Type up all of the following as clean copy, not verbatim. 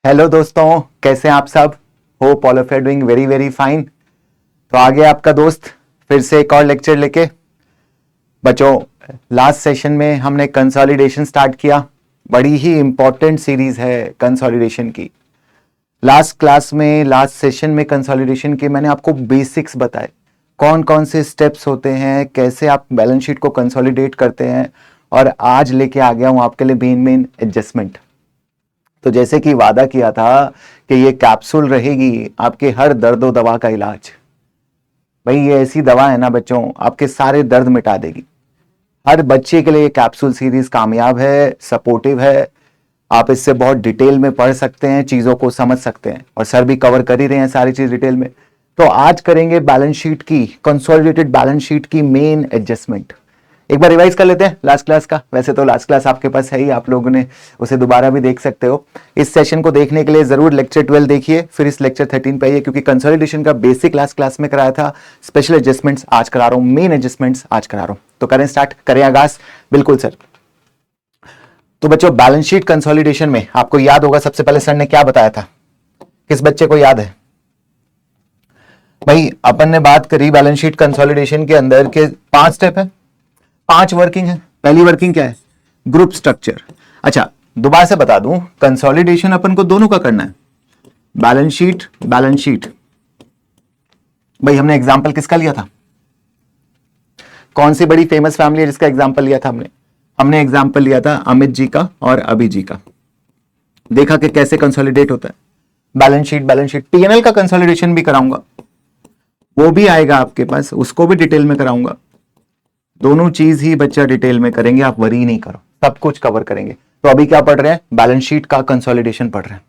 Hello दोस्तों, कैसे हैं आप सब। Hope all of you doing very very fine. तो आ गया आपका दोस्त फिर से एक और लेक्चर लेके। बच्चों, लास्ट सेशन में हमने कंसोलिडेशन स्टार्ट किया। बड़ी ही इंपॉर्टेंट सीरीज है कंसोलिडेशन की। लास्ट क्लास में, लास्ट सेशन में कंसोलिडेशन के मैंने आपको बेसिक्स बताए, कौन कौन से स्टेप्स होते हैं, कैसे आप बैलेंस शीट को कंसोलिडेट करते हैं। और आज लेके आ गया हूं आपके लिए मेन एडजस्टमेंट। तो जैसे कि वादा किया था कि ये कैप्सूल रहेगी आपके हर दर्द और दवा का इलाज। भाई ये ऐसी दवा है ना बच्चों, आपके सारे दर्द मिटा देगी। हर बच्चे के लिए ये कैप्सूल सीरीज कामयाब है, सपोर्टिव है। आप इससे बहुत डिटेल में पढ़ सकते हैं, चीजों को समझ सकते हैं, और सर भी कवर कर ही रहे हैं सारी चीज डिटेल में। तो आज करेंगे बैलेंस शीट की, कंसोलिडेटेड बैलेंस शीट की मेन एडजस्टमेंट। एक बार रिवाइज कर लेते हैं लास्ट क्लास का। वैसे तो लास्ट क्लास आपके पास है ही, आप लोगों ने उसे दोबारा भी देख सकते हो। इस सेशन को देखने के लिए जरूर लेक्चर 12 देखिए, फिर इस लेक्चर 13 पे आइए, क्योंकि कंसोलिडेशन का बेसिक लास्ट क्लास में कराया था। स्पेशल एडजस्टमेंट्स आज करा रहा हूं, मेन एडजस्टमेंट्स आज करा रहा हूं। तो करें स्टार्ट, करें आगाज। बिल्कुल सर। तो बच्चों, बैलेंस शीट कंसोलिडेशन में आपको याद होगा सबसे पहले सर ने क्या बताया था। किस बच्चे को याद है भाई? अपन ने बात करी बैलेंस शीट कंसोलिडेशन के अंदर के 5 स्टेप है, 5 वर्किंग है। पहली वर्किंग क्या है? Group structure. अच्छा, दोबारा से बता दूं, कंसोलिडेशन अपन को दोनों का करना है, बैलेंस शीट, बैलेंस शीट। भाई हमने एग्जांपल किसका लिया था? कौन सी बड़ी फेमस फैमिली है जिसका एग्जांपल लिया था हमने एग्जांपल लिया था अमित जी का और अभी जी का। देखा कि कैसे कंसोलिडेट होता है balance sheet, balance sheet. PNL का कंसोलिडेशन भी कराऊंगा, वो भी आएगा आपके पास, उसको भी डिटेल में कराऊंगा। दोनों चीज ही बच्चा डिटेल में करेंगे, आप वरी नहीं करो, सब कुछ कवर करेंगे। तो अभी क्या पढ़ रहे हैं? बैलेंस शीट का कंसोलिडेशन पढ़ रहे हैं।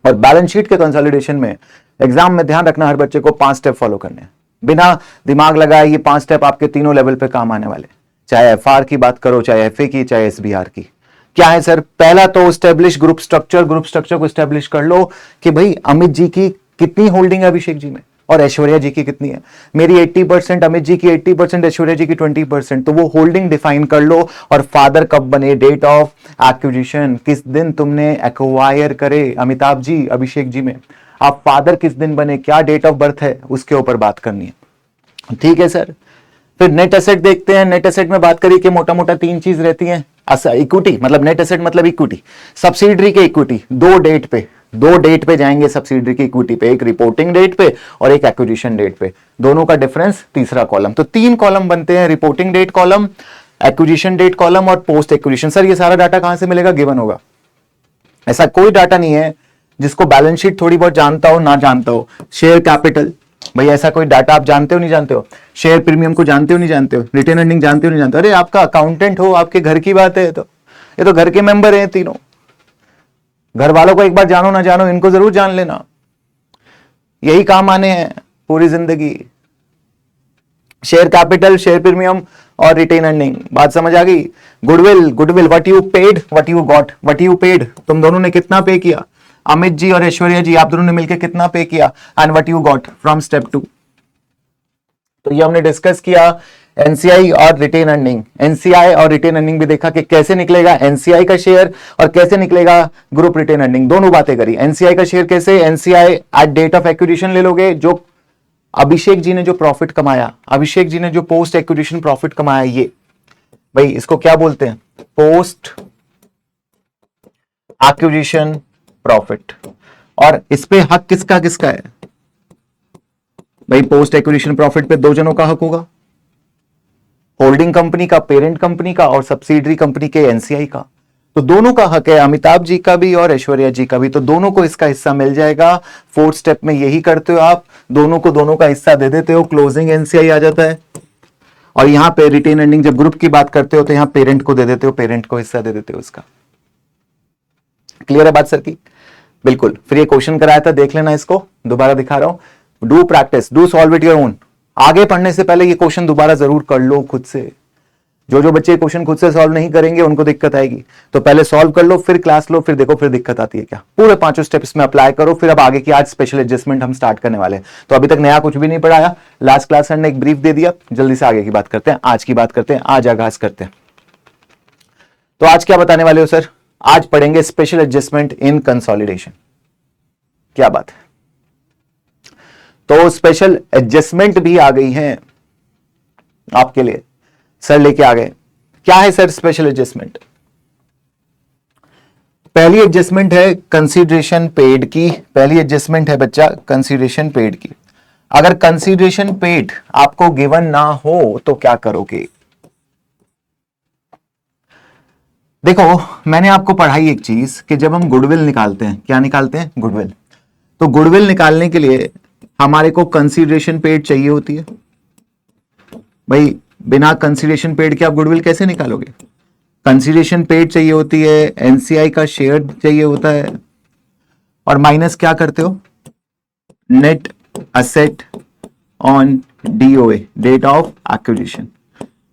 और बैलेंस शीट के कंसोलिडेशन में एग्जाम में ध्यान रखना, हर बच्चे को 5 स्टेप फॉलो करने हैं। बिना दिमाग लगाए ये 5 स्टेप आपके तीनों लेवल पे काम आने वाले, चाहे एफआर की बात करो, चाहे एफए की, चाहे एसबीआर की। क्या है सर? पहला तो establish group structure. Group structure को स्टेब्लिश कर लो कि भाई अमित जी की कितनी होल्डिंग है अभिषेक जी में, और ऐश्वर्या जी की कितनी है। मेरी 80%, अमित जी की 80%, ऐश्वर्या जी की 20%। तो वो होल्डिंग डिफाइन कर लो। और फादर कब बने, डेट ऑफ एक्विजिशन, किस दिन तुमने एक्वायर करे अमिताभ जी, अभिषेक जी में, आप फादर किस दिन बने, क्या डेट ऑफ बर्थ है, उसके ऊपर बात करनी है। ठीक है सर। फिर नेट एसेट देखते हैं। नेट एसेट में बात करिए कि मोटा मोटा 3 चीज रहती हैं। इक्विटी मतलब नेट एसेट मतलब इक्विटी, सब्सिडरी के इक्विटी। दो डेट पे जाएंगे सब्सिडरी की इक्विटी पे, एक रिपोर्टिंग डेट पे और एक एक्विजिशन डेट पे। दोनों का डिफरेंस तीसरा कॉलम। तो 3 कॉलम बनते हैं, reporting date column, acquisition date column और पोस्ट एक्विजिशन। सर ये सारा डाटा कहां से मिलेगा? गिवन होगा। ऐसा कोई डाटा नहीं है जिसको बैलेंस शीट थोड़ी बहुत जानता हो ना जानता हो। शेयर कैपिटल, भाई ऐसा कोई डाटा आप जानते हो नहीं जानते हो? शेयर प्रीमियम को जानते हो नहीं जानते हो? रिटेन अर्निंग जानते हो नहीं जानते हो? अरे आपका अकाउंटेंट हो, आपके घर की बात है। तो ये तो घर के मेंबर हैं तीनों। घर वालों को एक बार जानो ना जानो, इनको जरूर जान लेना, यही काम आने हैं पूरी जिंदगी। शेयर कैपिटल, शेयर प्रीमियम और रिटेन अर्निंग, बात समझ आ गई? Goodwill, goodwill what you paid, what you got. What you paid, तुम दोनों ने कितना पे किया, अमित जी और ऐश्वर्या जी आप दोनों ने मिलकर कितना पे किया, and what you got from step 2। तो ये हमने डिस्कस किया एनसीआई और रिटेन अर्निंग। एनसीआई और रिटेन अर्निंग भी देखा कि कैसे निकलेगा एनसीआई का शेयर और कैसे निकलेगा ग्रुप रिटेन अर्निंग। दोनों बातें करी। एनसीआई का शेयर कैसे, NCI at date of acquisition ले लोगे, जो अभिषेक जी ने जो प्रॉफिट कमाया, अभिषेक जी ने जो पोस्ट एक्विजिशन प्रॉफिट कमाया, ये भाई इसको क्या बोलते हैं? Post acquisition profit. और इस पे हक किसका किसका है भाई? पोस्ट एक्विजिशन प्रॉफिट पे 2 जनों का हक होगा, होल्डिंग कंपनी का, पेरेंट कंपनी का, और सब्सिडरी कंपनी के एनसीआई का। तो दोनों का हक है, अमिताभ जी का भी और ऐश्वर्या जी का भी। तो दोनों को इसका हिस्सा मिल जाएगा। 4th स्टेप में यही करते हो आप, दोनों को दोनों का हिस्सा दे देते हो, क्लोजिंग एनसीआई आ जाता है। और यहां पे रिटेन अर्निंग जब ग्रुप की बात करते हो तो यहां पेरेंट को दे देते हो, पेरेंट को हिस्सा दे देते हो उसका। क्लियर है बात सर की? बिल्कुल। फिर ये क्वेश्चन कराया था, देख लेना इसको, दोबारा दिखा रहा हूं। Do practice, do solve it your own. आगे पढ़ने से पहले ये क्वेश्चन दोबारा जरूर कर लो खुद से। जो बच्चे क्वेश्चन खुद से सॉल्व नहीं करेंगे उनको दिक्कत आएगी। तो पहले सॉल्व कर लो, फिर क्लास लो, फिर देखो फिर दिक्कत आती है क्या। पूरे 5 स्टेप्स में अप्लाई करो। फिर अब आगे की आज स्पेशल एडजस्टमेंट हम स्टार्ट करने वाले हैं। तो अभी तक नया कुछ भी नहीं पढ़ाया, लास्ट क्लास सर ने एक ब्रीफ दे दिया। जल्दी से आगे की बात करते हैं, आज की बात करते हैं, आज आगाज करते हैं। तो आज क्या बताने वाले हो सर? आज पढ़ेंगे स्पेशल एडजस्टमेंट इन कंसोलिडेशन। क्या बात है, तो स्पेशल एडजस्टमेंट भी आ गई है आपके लिए, सर लेके आ गए। क्या है सर स्पेशल एडजस्टमेंट? पहली एडजस्टमेंट है कंसीडरेशन पेड की, पहली एडजस्टमेंट है बच्चा कंसीडरेशन पेड की। अगर कंसीडरेशन पेड आपको गिवन ना हो तो क्या करोगे? देखो मैंने आपको पढ़ाई एक चीज कि जब हम गुडविल निकालते हैं, क्या निकालते हैं? गुडविल। तो गुडविल निकालने के लिए हमारे को कंसीडरेशन पेड चाहिए होती है। भाई बिना कंसीडरेशन पेड के आप गुडविल कैसे निकालोगे? कंसीडरेशन पेड चाहिए होती है, एनसीआई का शेयर चाहिए होता है, और माइनस क्या करते हो? Net asset on DOA, date of acquisition,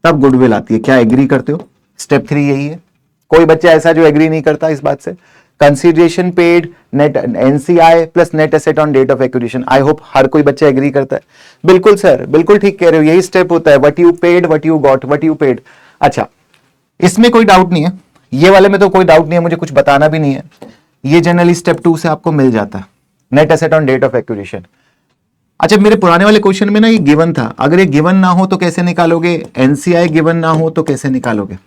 तब गुडविल आती है। क्या एग्री करते हो? स्टेप 3 यही है। कोई बच्चा ऐसा जो एग्री नहीं करता इस बात से? Consideration paid, net NCI plus net asset on date of acquisition. I hope हर कोई बच्चा एग्री करता है। बिल्कुल सर, बिल्कुल ठीक कह रहे हो, यही स्टेप होता है। What you paid, what you got, what you paid. अच्छा, इसमें कोई डाउट नहीं है, ये वाले में तो कोई डाउट नहीं है, मुझे कुछ बताना भी नहीं है। ये जनरली स्टेप 2 से आपको मिल जाता है, net asset on date of acquisition. अच्छा, मेरे पुराने वाले क्वेश्चन में ना ये गिवन था, अगर ये गिवन ना हो तो कैसे निकालोगे? एनसीआई गिवन ना हो तो कैसे निकालोगे?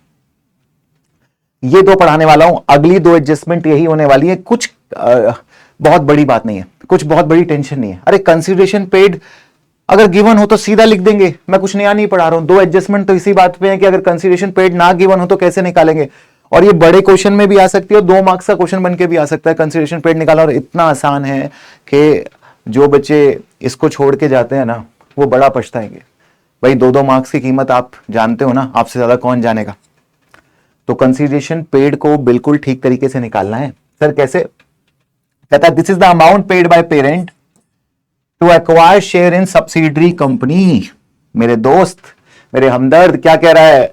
ये दो पढ़ाने वाला हूं, अगली दो एडजस्टमेंट यही होने वाली है। कुछ बहुत बड़ी बात नहीं है, कुछ बहुत बड़ी टेंशन नहीं है। अरे कंसीडरेशन पेड अगर गिवन हो तो सीधा लिख देंगे, मैं कुछ नया नहीं पढ़ा रहा हूं। दो एडजस्टमेंट तो इसी बात पे है कि अगर कंसीडरेशन पेड ना गिवन हो तो कैसे निकालेंगे। और ये बड़े क्वेश्चन में भी आ सकती है और 2 मार्क्स का क्वेश्चन बन के भी आ सकता है कंसीडरेशन पेड निकालना। और इतना आसान है कि जो बच्चे इसको छोड़ के जाते हैं ना, वो बड़ा पछताएंगे। भाई 2-2 मार्क्स की कीमत आप जानते हो ना, आपसे ज्यादा कौन जानेगा। तो कंसीडरेशन पेड को बिल्कुल ठीक तरीके से निकालना है। सर कैसे? कहता है this is the amount paid by parent to acquire share in subsidiary company. मेरे दोस्त, मेरे हमदर्द, क्या कह रहा है?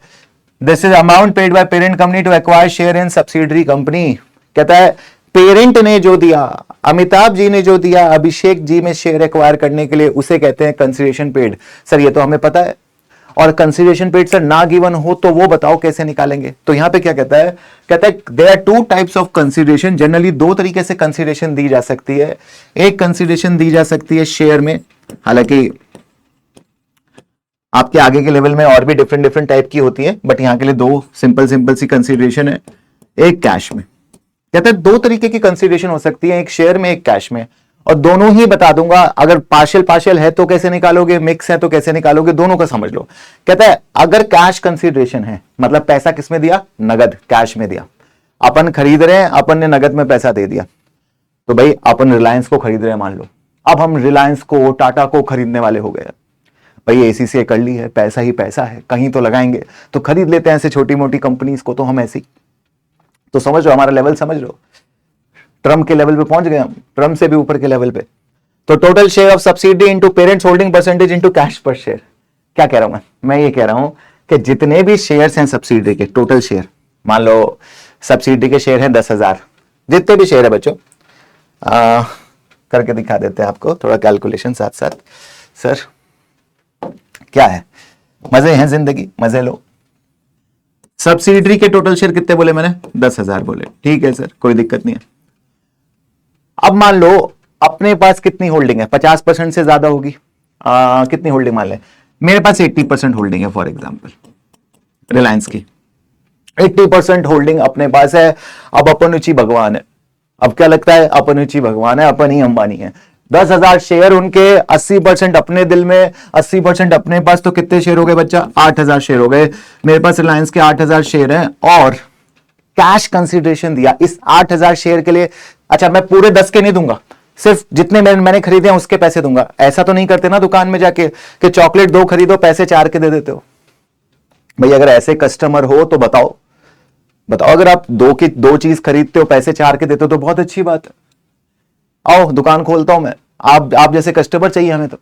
This is amount paid by parent company to acquire share in subsidiary company. कहता है पेरेंट ने जो दिया, अमिताभ जी ने जो दिया अभिषेक जी में शेयर एक्वायर करने के लिए, उसे कहते हैं कंसीडरेशन पेड। सर ये तो हमें पता है। और कंसीडरेशन पेड सर ना गिवन हो तो वो बताओ कैसे निकालेंगे? तो यहां पे क्या कहता है? कहता है there are 2 types of consideration. Generally 2 तरीके से कंसीडरेशन दी जा सकती है। एक कंसीडरेशन दी जा सकती है शेयर में, हालांकि आपके आगे के लेवल में और भी डिफरेंट टाइप की होती है, बट यहां के लिए 2 सिंपल सी कंसीडरेशन है। एक कैश में। कहता है 2 तरीके की कंसीडरेशन हो सकती है, एक शेयर में एक कैश में, और दोनों ही बता दूंगा। अगर पार्शियल है तो कैसे निकालोगे, मिक्स है तो कैसे निकालोगे, दोनों का समझ लो। कहता है अगर कैश कंसीडरेशन है, मतलब पैसा किसमें दिया? नगद, कैश में दिया। अपन खरीद रहे हैं, अपन ने नगद में पैसा दे दिया, तो भाई अपन रिलायंस को खरीद रहे हैं मान लो। अब हम रिलायंस को, टाटा को खरीदने वाले हो गए। भाई एसीसी कर ली है, पैसा ही पैसा है, कहीं तो लगाएंगे, तो खरीद लेते हैं ऐसे छोटी मोटी कंपनीज को। तो हम ऐसी, तो समझ लो हमारा लेवल, समझ लो ट्रम्प के लेवल पे पहुंच गए हम, ट्रम्प से भी ऊपर के लेवल पे। तो total share of subsidy into parents holding percentage into cash पर शेयर। क्या कह रहा हूं मैं ये कह रहा हूं कि जितने भी शेयर्स हैं सब्सिडी के, टोटल शेयर, मान लो सब्सिडी के शेयर हैं 10,000, जितने भी शेयर है बच्चों, करके दिखा देते हैं आपको थोड़ा कैलकुलेशन साथ साथ। सर क्या है, मजे हैं जिंदगी, मजे लो। सब्सिडी के टोटल शेयर कितने बोले मैंने? 10,000 बोले। ठीक है सर, कोई दिक्कत नहीं है। अब मान लो अपने पास कितनी होल्डिंग है? 50% से ज्यादा होगी। कितनी होल्डिंग मान ले? मेरे पास 80% होल्डिंग है फॉर एग्जांपल रिलायंस की। 80% होल्डिंग अपने पास है। अब अपनुची भगवान है। अब क्या लगता है? अपनुची भगवान है, अपन ही अंबानी है। 10,000 शेयर उनके, 80% अपने दिल में, 80% अपने पास, तो कितने शेयर हो गए बच्चा? 8,000 शेयर हो गए। मेरे पास रिलायंस के 8,000 शेयर हैं और कैश कंसीडरेशन दिया इस 8,000 शेयर के लिए। अच्छा, मैं पूरे 10 के नहीं दूंगा, सिर्फ जितने मैंने खरीदे हैं उसके पैसे दूंगा। ऐसा तो नहीं करते ना दुकान में जाके कि चॉकलेट 2 खरीदो, पैसे 4 के दे देते हो। भाई अगर ऐसे कस्टमर हो तो बताओ, अगर आप 2 चीज खरीदते हो, पैसे 4 के देते हो, तो बहुत अच्छी बात है। आओ दुकान खोलता हूं मैं, आप जैसे कस्टमर चाहिए हमें तो।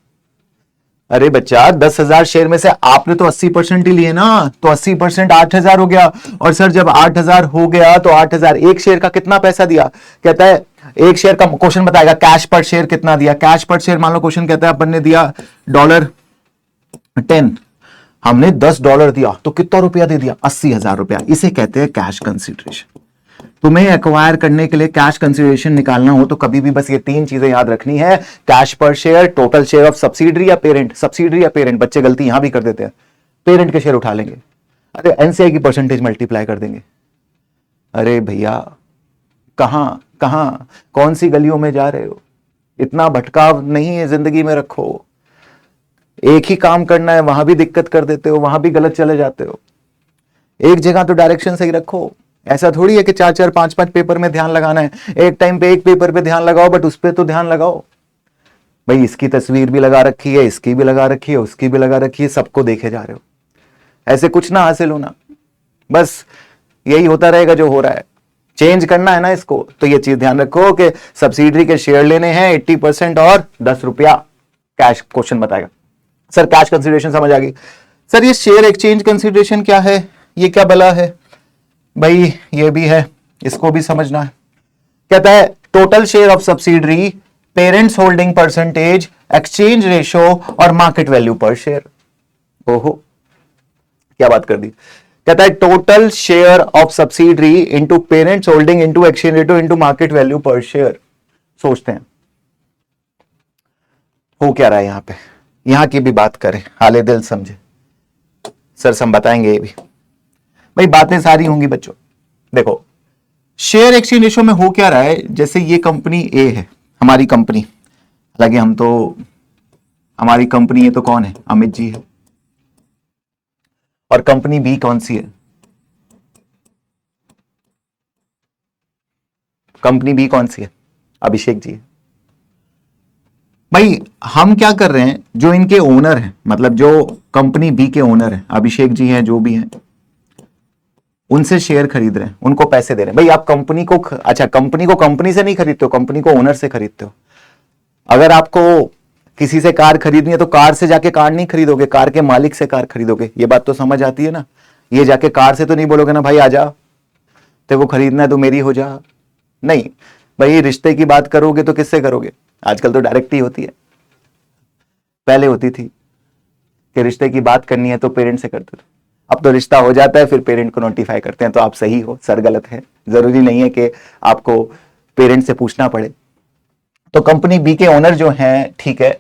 अरे बच्चा 10,000 शेयर में से आपने तो 80% ही लिए ना, तो 80% 8,000 हो गया। और सर जब 8,000 हो गया तो 8,000, एक शेयर का कितना पैसा दिया? कहता है एक शेयर का क्वेश्चन बताएगा कैश पर शेयर कितना दिया। कैश पर शेयर मान लो क्वेश्चन कहता है अपन ने दिया $10, हमने $10 दिया, तो कितना रुपया दे दिया? 80,000 रुपया। इसे कहते हैं कैश कंसीडरेशन। तुम्हें एक्वायर करने के लिए कैश कंसिडरेशन निकालना हो तो कभी भी बस ये 3 चीजें याद रखनी है, कैश पर share, total share of subsidiary या पेरेंट, सब्सिडरी या पेरेंट, बच्चे गलती यहां भी कर देते हैं, पेरेंट के शेयर उठा लेंगे, अरे एनसीआई की परसेंटेज मल्टीप्लाई कर देंगे। अरे भैया कहां कहां कौन सी गलियों में जा रहे हो, इतना भटकाव नहीं है जिंदगी में, रखो एक ही काम करना है, वहां भी दिक्कत कर देते हो, वहां भी गलत चले जाते हो, एक जगह तो डायरेक्शन सही रखो। ऐसा थोड़ी है कि 4-4 5-5 पेपर में ध्यान लगाना है, एक टाइम पे एक पेपर पे ध्यान लगाओ, बट उस पे तो ध्यान लगाओ भाई, इसकी तस्वीर भी लगा रखी है, इसकी भी लगा रखी है, उसकी भी लगा रखी है, सबको देखे जा रहे हो, ऐसे कुछ ना हासिल होना, बस यही होता रहेगा जो हो रहा है। चेंज करना है ना इसको, तो ये चीज ध्यान रखो कि सब्सिडरी के शेयर लेने हैं 80% और 10 रुपया कैश। क्वेश्चन बताएगा सर कैश कंसिडरेशन समझ आ गई, सर ये शेयर एक्सचेंज कंसिडरेशन क्या है, ये क्या भला है भाई, ये भी है, इसको भी समझना है। कहता है total share of subsidiary, parents holding percentage, exchange ratio और मार्केट वैल्यू पर शेयर। ओहो क्या बात कर दी, कहता है total share of subsidiary into parents holding into exchange रेटो into market value per share. सोचते हैं हो क्या रहा है यहां पे, यहां की भी बात करें, हाले दिल समझे, सर हम बताएंगे ये भी भाई, बातें सारी होंगी बच्चों। देखो शेयर एक्सचेंज रेशो में हो क्या रहा है, जैसे ये कंपनी ए है, हमारी कंपनी, हालांकि हम तो, हमारी कंपनी है तो कौन है, अमित जी है, और कंपनी बी कौन सी है, कंपनी बी कौन सी है, अभिषेक जी है। भाई हम क्या कर रहे हैं, जो इनके ओनर हैं, मतलब जो कंपनी बी के ओनर हैं, अभिषेक जी हैं, जो भी हैं, उनसे शेयर खरीद रहे हैं, उनको पैसे दे रहे हैं। भाई आप कंपनी को, अच्छा कंपनी को कंपनी से नहीं खरीदते हो, कंपनी को ओनर से खरीदते हो। अगर आपको किसी से कार खरीदनी है तो कार से जाके कार नहीं खरीदोगे, कार के मालिक से कार खरीदोगे, ये बात तो समझ आती है ना। ये जाके कार से तो नहीं बोलोगे ना भाई आजा तेरे को खरीदना है तो मेरी हो जा, नहीं भाई, रिश्ते की बात करोगे तो किससे करोगे, आजकल तो डायरेक्ट ही होती है, पहले होती थी कि रिश्ते की बात करनी है तो पेरेंट से करते थे, अब तो रिश्ता हो जाता है फिर पेरेंट को नोटिफाई करते हैं। तो आप सही हो, सर गलत है, जरूरी नहीं है कि आपको पेरेंट से पूछना पड़े। तो कंपनी बी के ओनर जो हैं, ठीक है,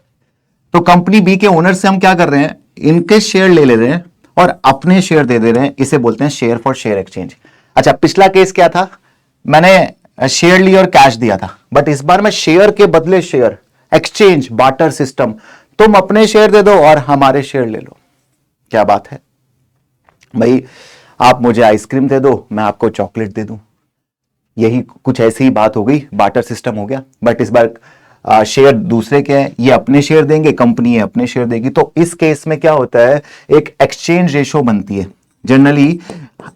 तो कंपनी बी के ओनर से हम क्या कर रहे हैं, इनके शेयर ले रहे हैं और अपने शेयर दे दे रहे हैं, इसे बोलते हैं शेयर फॉर शेयर एक्सचेंज। अच्छा पिछला केस क्या था, मैंने शेयर लिया और कैश दिया था, बट इस बार मैं शेयर के बदले शेयर, एक्सचेंज, बार्टर सिस्टम, तुम अपने शेयर दे दो और हमारे शेयर ले लो। क्या बात है भाई, आप मुझे आइसक्रीम दे दो, मैं आपको चॉकलेट दे दूं, यही कुछ ऐसी ही बात हो गई, बार्टर सिस्टम हो गया। बट इस बार शेयर दूसरे के हैं, ये अपने शेयर देंगे, कंपनी है अपने शेयर देगी। तो इस केस में क्या होता है, एक एक्सचेंज रेशो बनती है जनरली,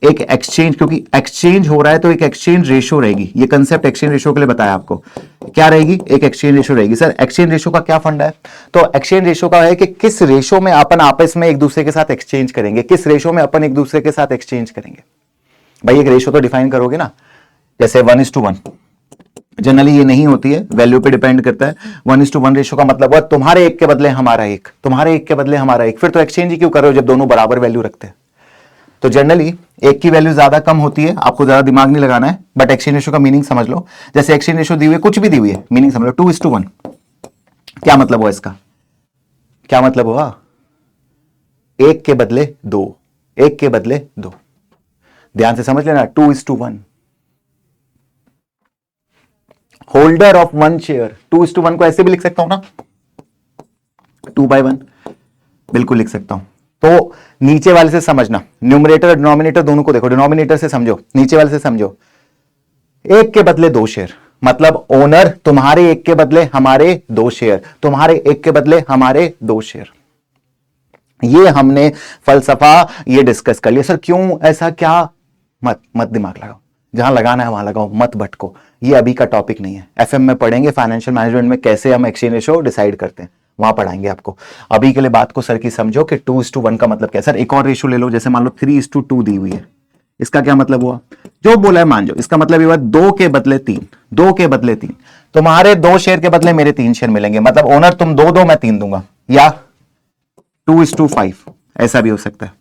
एक एक्सचेंज, क्योंकि एक्सचेंज हो रहा है तो एक एक्सचेंज रेशो रहेगी। ये कंसेप्ट एक्सचेंज रेशो के लिए बताया आपको, क्या रहेगी, एक एक्सचेंज रेशो रहेगी। सर एक्सचेंज रेशो का क्या फंडा है, तो एक्सचेंज रेशो का है कि किस रेशो में अपन आपस में एक दूसरे के साथ एक्सचेंज करेंगे, किस रेशो में अपन एक दूसरे के साथ एक्सचेंज करेंगे। भाई एक रेशो तो डिफाइन करोगे ना, जैसे 1:1, जनरली ये नहीं होती है, वैल्यू पे डिपेंड करता है। 1:1 रेशो का मतलब हुआ तुम्हारे एक के बदले हमारा एक, तुम्हारे एक के बदले हमारा एक, फिर तो एक्सचेंज ही क्यों कर रहे हो जब दोनों बराबर वैल्यू रखते हैं। तो जनरली एक की वैल्यू ज्यादा कम होती है, आपको ज्यादा दिमाग नहीं लगाना है, बट एक्सचेंज रेशो का मीनिंग समझ लो। जैसे एक्सचेंज रेशो दी हुई है, कुछ भी दी हुई है, मीनिंग समझ लो 2:1, क्या मतलब हुआ इसका, क्या मतलब हुआ, एक के बदले दो, एक के बदले दो, ध्यान से समझ लेना, 2:1, होल्डर ऑफ 1 शेयर। 2:1 को ऐसे भी लिख सकता हूं ना, 2/1 बिल्कुल लिख सकता हूं। तो नीचे वाले से समझना, न्यूमरेटर और डिनोमिनेटर दोनों को देखो, डिनोमिनेटर से समझो, नीचे वाले से समझो। एक के बदले दो शेयर, मतलब ओनर तुम्हारे एक के बदले हमारे दो शेयर, तुम्हारे एक के बदले हमारे दो शेयर। ये हमने फलसफा ये डिस्कस कर लिया। सर क्यों ऐसा, क्या, मत दिमाग लगाओ, जहां लगाना है वहां लगाओ, मत भटको, ये अभी का टॉपिक नहीं है। एफएम में पढ़ेंगे, फाइनेंशियल मैनेजमेंट में कैसे हम एक्सचेंज रेशो डिसाइड करते हैं, वहां पढ़ाएंगे आपको। अभी के लिए बात को सर की समझो कि 2:1 का मतलब क्या है। सर एक और रेशो ले लो, जैसे मान लो 3:2 दी हुई है, इसका क्या मतलब हुआ, जो बोला है मान जाओ, इसका मतलब ये हुआ 2 के बदले 3, 2 के बदले 3, तुम्हारे 2 शेयर के बदले मेरे 3 शेयर मिलेंगे, मतलब ओनर तुम 2 दो मैं 3 दूंगा, या 2:5, ऐसा भी हो सकता है।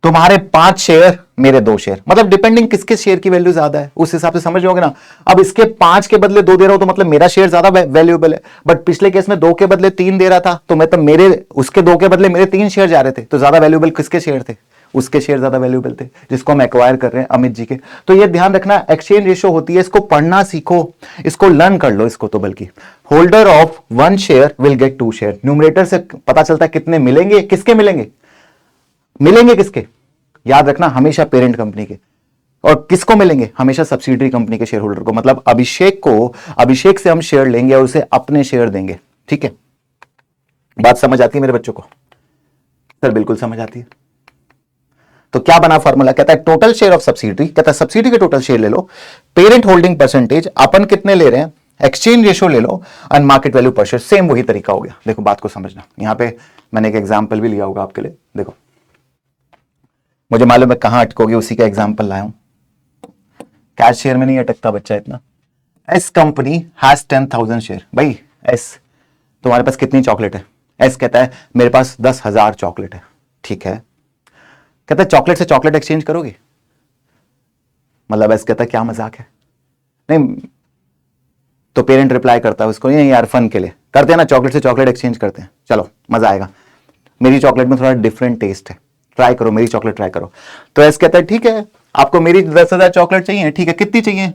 तुम्हारे 5 शेयर, मेरे 2 शेयर, मतलब डिपेंडिंग किसके शेयर की वैल्यू ज्यादा है उस हिसाब से समझ जाओगे ना। अब इसके 5 के बदले 2 दे रहा हूं तो मतलब मेरा शेयर ज्यादा वैल्यूएबल है। बट पिछले केस में 2 के बदले 3 दे रहा था तो मैं तो मेरे उसके 2 के बदले मेरे 3 शेयर जा रहे थे, तो ज्यादा वैल्यूएबल किसके शेयर थे? उसके शेयर ज्यादा वैल्यूएबल थे जिसको हम एक्वायर कर रहे हैं, अमित जी के। तो ये ध्यान रखना, एक्सचेंज रेशियो होती है, इसको पढ़ना सीखो, इसको लर्न कर लो इसको। तो बल्कि holder of 1 share will get 2 share, numerator से पता चलता है कितने मिलेंगे, किसके मिलेंगे, मिलेंगे किसके, याद रखना हमेशा पेरेंट कंपनी के। और किसको मिलेंगे? हमेशा सब्सिडरी कंपनी के शेयर होल्डर को। मतलब अभिषेक से हम शेयर लेंगे और उसे अपने शेयर देंगे। ठीक है, बात समझ आती है मेरे बच्चों को? सर बिल्कुल समझ आती है। तो क्या बना फॉर्मूला, कहता है टोटल शेयर ऑफ सब्सिडरी, कहता है सब्सिडरी के टोटल शेयर ले लो, पेरेंट होल्डिंग परसेंटेज, अपन कितने ले रहे हैं, एक्सचेंज रेशियो ले लो, and market value per share. Same वही तरीका हो गया। देखो बात को समझना, यहां पे मैंने एक एग्जांपल भी लिया होगा आपके लिए। देखो मुझे मालूम है कहां अटकोगे, उसी का एग्जांपल लाया हूं। कैश शेयर में नहीं अटकता बच्चा इतना। S company has 10,000 share. भाई एस, तुम्हारे पास कितनी चॉकलेट है? एस कहता है मेरे पास 10,000 चॉकलेट है। ठीक है, कहता है चॉकलेट से चॉकलेट एक्सचेंज करोगे? मतलब एस कहता है क्या मजाक है? नहीं, तो पेरेंट रिप्लाई करता है उसको, नहीं यार फन के लिए करते हैं ना, चॉकलेट से चॉकलेट एक्सचेंज करते हैं, चलो मजा आएगा, मेरी चॉकलेट में थोड़ा डिफरेंट टेस्ट है, ट्राई करो मेरी चॉकलेट ट्राई करो। तो एस कहता है ठीक है, आपको मेरी 10,000 चॉकलेट चाहिए? ठीक है, कितनी चाहिए?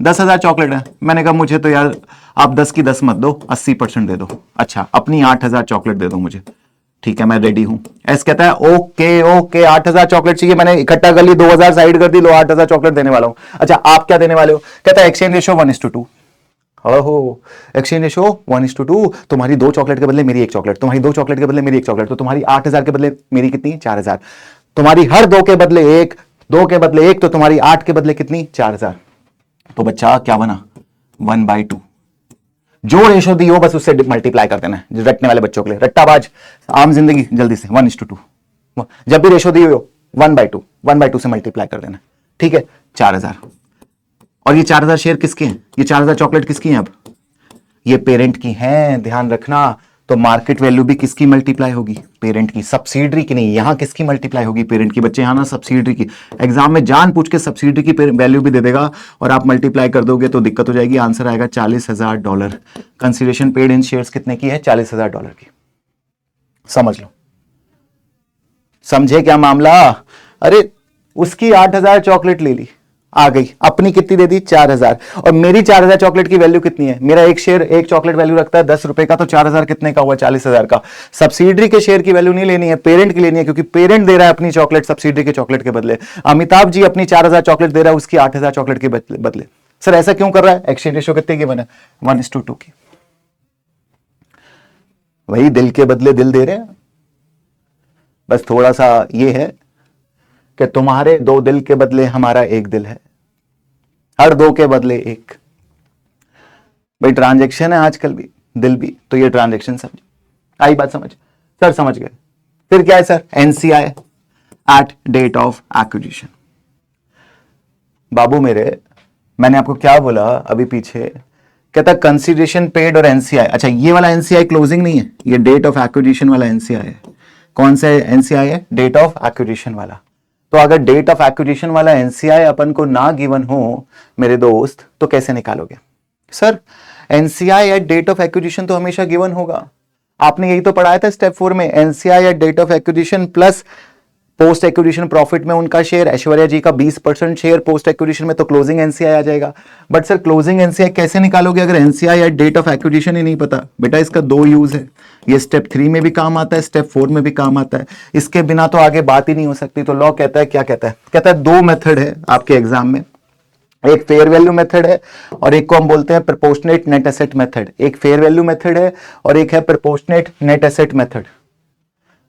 10,000 चॉकलेट है। मैंने कहा मुझे तो यार आप 10 की 10 मत दो, 80% दे दो। अच्छा, अपनी 8,000 चॉकलेट दे दो मुझे। ठीक है, मैं रेडी हूं। एस कहता है ओके ओके, 8,000 चॉकलेट चाहिए, मैंने इकट्ठा कर ली, 2,000 साइड कर दी, लो 8,000 चॉकलेट देने वाला हूं। अच्छा आप क्या देने वाले हो? कहता है एक्सचेंज रेशियो 1:2। हो एक्सचेंज रेशियो 1:2, तुम्हारी 2 चॉकलेट के बदले मेरी 1 चॉकलेट, तुम्हारी 2 चॉकलेट के बदले मेरी 1 चॉकलेट, तो तुम्हारी 8,000 के बदले मेरी कितनी? 4,000। तुम्हारी हर 2 के बदले 1, 2 के बदले 1, तो तुम्हारी 8 के बदले कितनी? 4,000। तो बच्चा क्या बना? 1/2। जो रेशो दी हो बस उससे मल्टीप्लाई कर देना है, रटने वाले बच्चों के लिए, रट्टाबाज आम जिंदगी, जल्दी से 1:2। जब भी रेशो दी हो 1/2 से मल्टीप्लाई कर देना। ठीक है, 4,000। और ये 4,000 शेयर किसके हैं? ये 4,000 चॉकलेट किसकी हैं? अब ये पेरेंट की हैं, ध्यान रखना। तो मार्केट वैल्यू भी किसकी मल्टीप्लाई होगी? पेरेंट की, सब्सिडरी की नहीं। यहां किसकी मल्टीप्लाई होगी? पेरेंट की। बच्चे यहां ना सब्सिडरी की, एग्जाम में जान पूछ के सब्सिडरी की वैल्यू भी दे देगा और आप मल्टीप्लाई कर दोगे तो दिक्कत हो जाएगी। आंसर आएगा $40,000। कंसिडरेशन पेड इन शेयर्स कितने की है? $40,000 की। समझ लो, समझे क्या मामला? अरे उसकी 8,000 चॉकलेट ले ली, आ गई, अपनी कितनी दे दी? 4,000। और मेरी 4,000 चॉकलेट की वैल्यू कितनी है? मेरा एक शेयर, एक चॉकलेट वैल्यू रखता है 10 रुपए का, तो 4,000 कितने का हुआ? 40,000 का। सब्सिडरी के शेयर की वैल्यू नहीं लेनी है, पेरेंट की लेनी है, क्योंकि पेरेंट दे रहा है अपनी चॉकलेट सब्सिडरी के चॉकलेट के बदले। अमिताभ जी अपनी 4,000 चॉकलेट दे रहा है उसकी 8,000 चॉकलेट के बदले। सर ऐसा क्यों कर रहा है? एक्सचेंज रेशियो कितने की बना? 1:2 की। वही दिल के बदले दिल दे रहे हैं, बस थोड़ा सा ये है कि तुम्हारे 2 दिल के बदले हमारा 1 दिल है, हर 2 के बदले 1। भाई ट्रांजैक्शन है आजकल भी, दिल भी, तो ये ट्रांजैक्शन समझ आई बात? समझ सर, समझ गए। फिर क्या है sir? NCI at date of acquisition. बाबू मेरे, मैंने आपको क्या बोला अभी पीछे? कहता कंसीडरेशन पेड और एनसीआई। अच्छा ये वाला एनसीआई क्लोजिंग नहीं है, ये डेट ऑफ एक्विजिशन वाला एनसीआई है। कौन सा एनसीआई है? डेट ऑफ एक्विजिशन वाला। तो अगर डेट ऑफ एक्विजिशन वाला एनसीआई अपन को ना गिवन हो मेरे दोस्त, तो कैसे निकालोगे? Sir NCI at date of acquisition तो हमेशा गिवन होगा, आपने यही तो पढ़ाया था स्टेप 4 में। NCI at date of acquisition plus post acquisition profit में उनका शेयर, ऐश्वर्या जी का 20% शेयर पोस्ट एक्विजिशन में, तो क्लोजिंग एनसीआई आ जाएगा। बट सर क्लोजिंग एनसीआई कैसे निकालोगे अगर NCI at date of acquisition ही नहीं पता? बेटा इसका 2 यूज है, ये स्टेप 3 में भी काम आता है, स्टेप 4 में भी काम आता है, इसके बिना तो आगे बात ही नहीं हो सकती। तो लॉ कहता है, क्या कहता है? कहता है 2 मेथड है आपके एग्जाम में, एक फेयर वैल्यू मेथड है और एक को हम बोलते हैं प्रोपोर्शनेट नेट एसेट मेथड। एक फेयर वैल्यू मेथड है और एक है proportionate net asset method.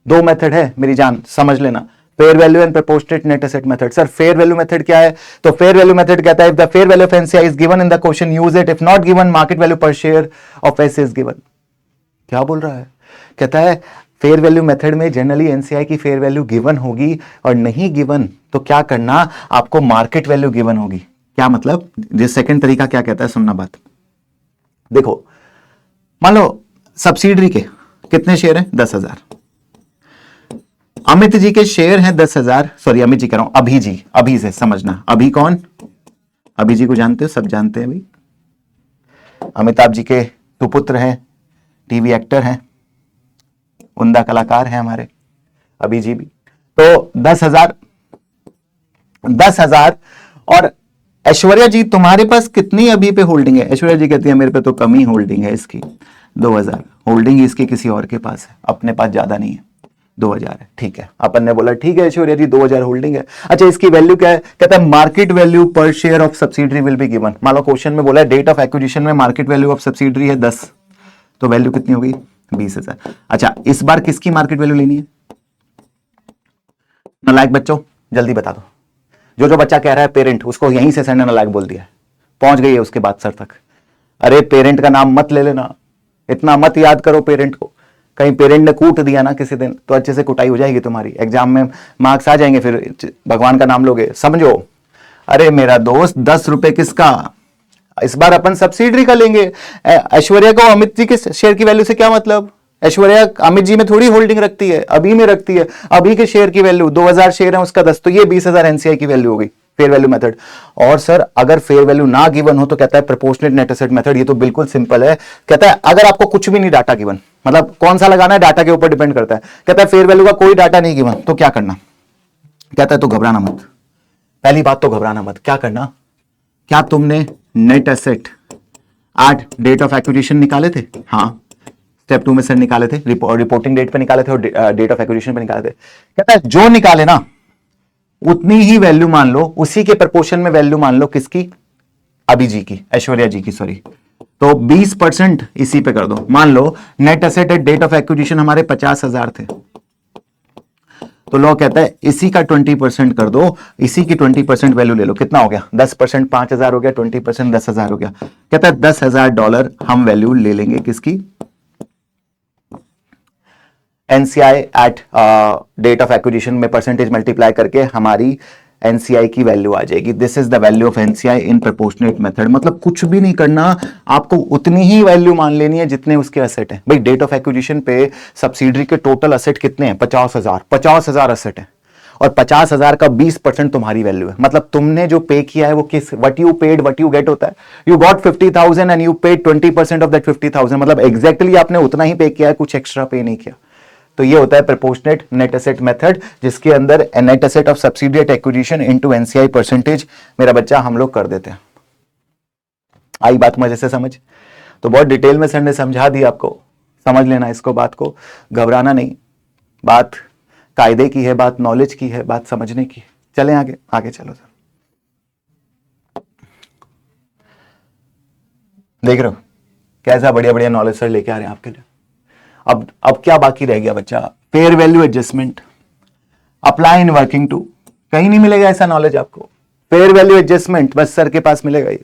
2 method है मेरी जान, समझ लेना, fair value and proportionate net asset method. Sir fair value method क्या है? तो फेयर वैल्यू मेथड कहता है if the fair value of NCI is given in the question use it, if not given market value per share of S is given. क्या बोल रहा है? कहता है फेयर वैल्यू मेथड में जनरली एनसीआई की फेयर वैल्यू गिवन होगी और नहीं गिवन तो क्या करना, आपको मार्केट वैल्यू गिवन होगी। क्या मतलब? ये सेकंड तरीका क्या कहता है, सुनना बात। देखो मान लो सब्सिडरी के कितने शेयर हैं? 10,000। अमित जी के शेयर हैं 10,000, सॉरी अमित जी कह रहा हूं, अभी जी, अभी से समझना, अभी कौन, अभी जी को जानते हो, सब जानते हैं भाई, अमिताभ जी के सुपुत्र हैं, टीवी एक्टर हैं, उम्दा कलाकार हैं हमारे अभी जी भी। तो 10,000, 10,000। और ऐश्वर्या जी तुम्हारे पास कितनी अभी पे होल्डिंग है? ऐश्वर्या जी कहती है मेरे पे तो कम ही होल्डिंग है इसकी, 2,000 होल्डिंग इसकी किसी और के पास है, अपने पास ज्यादा नहीं है, 2,000 है। ठीक है, अपन ने बोला ठीक है ऐश्वर्या जी 2,000 होल्डिंग है। अच्छा इसकी वैल्यू क्या है? कहता है market value per share of subsidiary will be given. मान लो क्वेश्चन में बोला है डेट ऑफ एक्विजिशन में मार्केट वैल्यू ऑफ सब्सिडरी है 10, तो वैल्यू कितनी होगी? 20,000। अच्छा इस बार किसकी मार्केट वैल्यू लेनी है? नालायक बच्चों जल्दी बता दो, जो बच्चा कह रहा है पेरेंट, उसको यहीं से सर ने नालायक बोल दिया है, पहुंच गई है उसके बाद सर तक। अरे पेरेंट का नाम मत ले लेना, इतना मत याद करो पेरेंट को, कहीं पेरेंट ने कूट दिया ना किसी दिन तो अच्छे से कुटाई हो जाएगी तुम्हारी, एग्जाम में मार्क्स आ जाएंगे, फिर भगवान का नाम लोगे, समझो। अरे मेरा दोस्त 10 रुपए किसका? इस बार अपन सब्सिडरी का लेंगे। ऐश्वर्या को अमित जी के शेयर की वैल्यू से क्या मतलब? ऐश्वर्या अमित जी में थोड़ी होल्डिंग रखती है, अभी में रखती है। अभी के शेयर की वैल्यू 2,000 शेयर है उसका 10, तो ये 20,000 एनसीआई की वैल्यू होगी, फेयर वैल्यू मेथड। और सर अगर फेयर वैल्यू ना गिवन हो तो कहता है प्रोपोर्शनेट नेट एसेट मेथड। ये तो बिल्कुल सिंपल है, कहता है अगर आपको कुछ भी नहीं डाटा गिवन, मतलब कौन सा लगाना है डाटा के ऊपर डिपेंड करता है। कहता है फेयर वैल्यू का कोई डाटा नहीं गिवन तो क्या करना? कहता है तो घबराना मत, पहली बात तो घबराना मत। क्या करना? क्या तुमने net asset at date of acquisition निकाले थे? हाँ स्टेप 2 में सर निकाले थे, रिपोर्टिंग डेट पे निकाले थे और डेट ऑफ एक्विजिशन पे निकाले थे। कहता है जो निकाले ना उतनी ही वैल्यू मान लो, उसी के प्रपोर्शन में वैल्यू मान लो किसकी? अभी जी की, ऐश्वर्या जी की सॉरी। तो 20% इसी पे कर दो। मान लो net asset at date of acquisition हमारे 50,000 थे, तो लॉ कहता है इसी का 20% कर दो, इसी की 20% वैल्यू ले लो। कितना हो गया? 10% 5,000 हो गया, 20% 10,000 हो गया। कहता है $10,000 हम वैल्यू ले लेंगे किसकी? NCI at date of acquisition में परसेंटेज मल्टीप्लाई करके हमारी एनसीआई की वैल्यू आ जाएगी। This is the value of NCI in proportionate method. मतलब कुछ भी नहीं करना, आपको उतनी ही वैल्यू मान लेनी है जितने उसके असेट हैं। भाई डेट ऑफ एक्विजिशन पे सब्सिडरी के टोटल असेट कितने हैं? 50,000, 50,000 असेट है और 50,000 का 20% तुम्हारी वैल्यू है। मतलब तुमने जो पे किया है वो किस, what you paid what you get होता है। You got 50,000 and you paid 20% of that 50,000, मतलब एग्जैक्टली आपने उतना ही पे किया है, कुछ एक्स्ट्रा पे नहीं किया। तो ये होता है प्रोपोर्शनेट नेट एसेट मेथड, जिसके अंदर net asset of subsidy at acquisition into NCI percentage मेरा बच्चा हम लोग कर देते हैं। आई बात मजे से समझ? तो बहुत डिटेल में सर ने समझा दी आपको, समझ लेना इसको, बात को, घबराना नहीं। बात कायदे की है, बात नॉलेज की है, बात समझने की। चलें आगे, आगे चलो सर। देख रहे हो कैसा बढ़िया बढ़िया नॉलेज सर लेके आ रहे हैं आपके लिए। अब क्या बाकी रह गया बच्चा? Fair value adjustment, apply in working two. कहीं नहीं मिलेगा ऐसा नॉलेज आपको। फेयर वैल्यू एडजस्टमेंट बस सर के पास मिलेगा। ये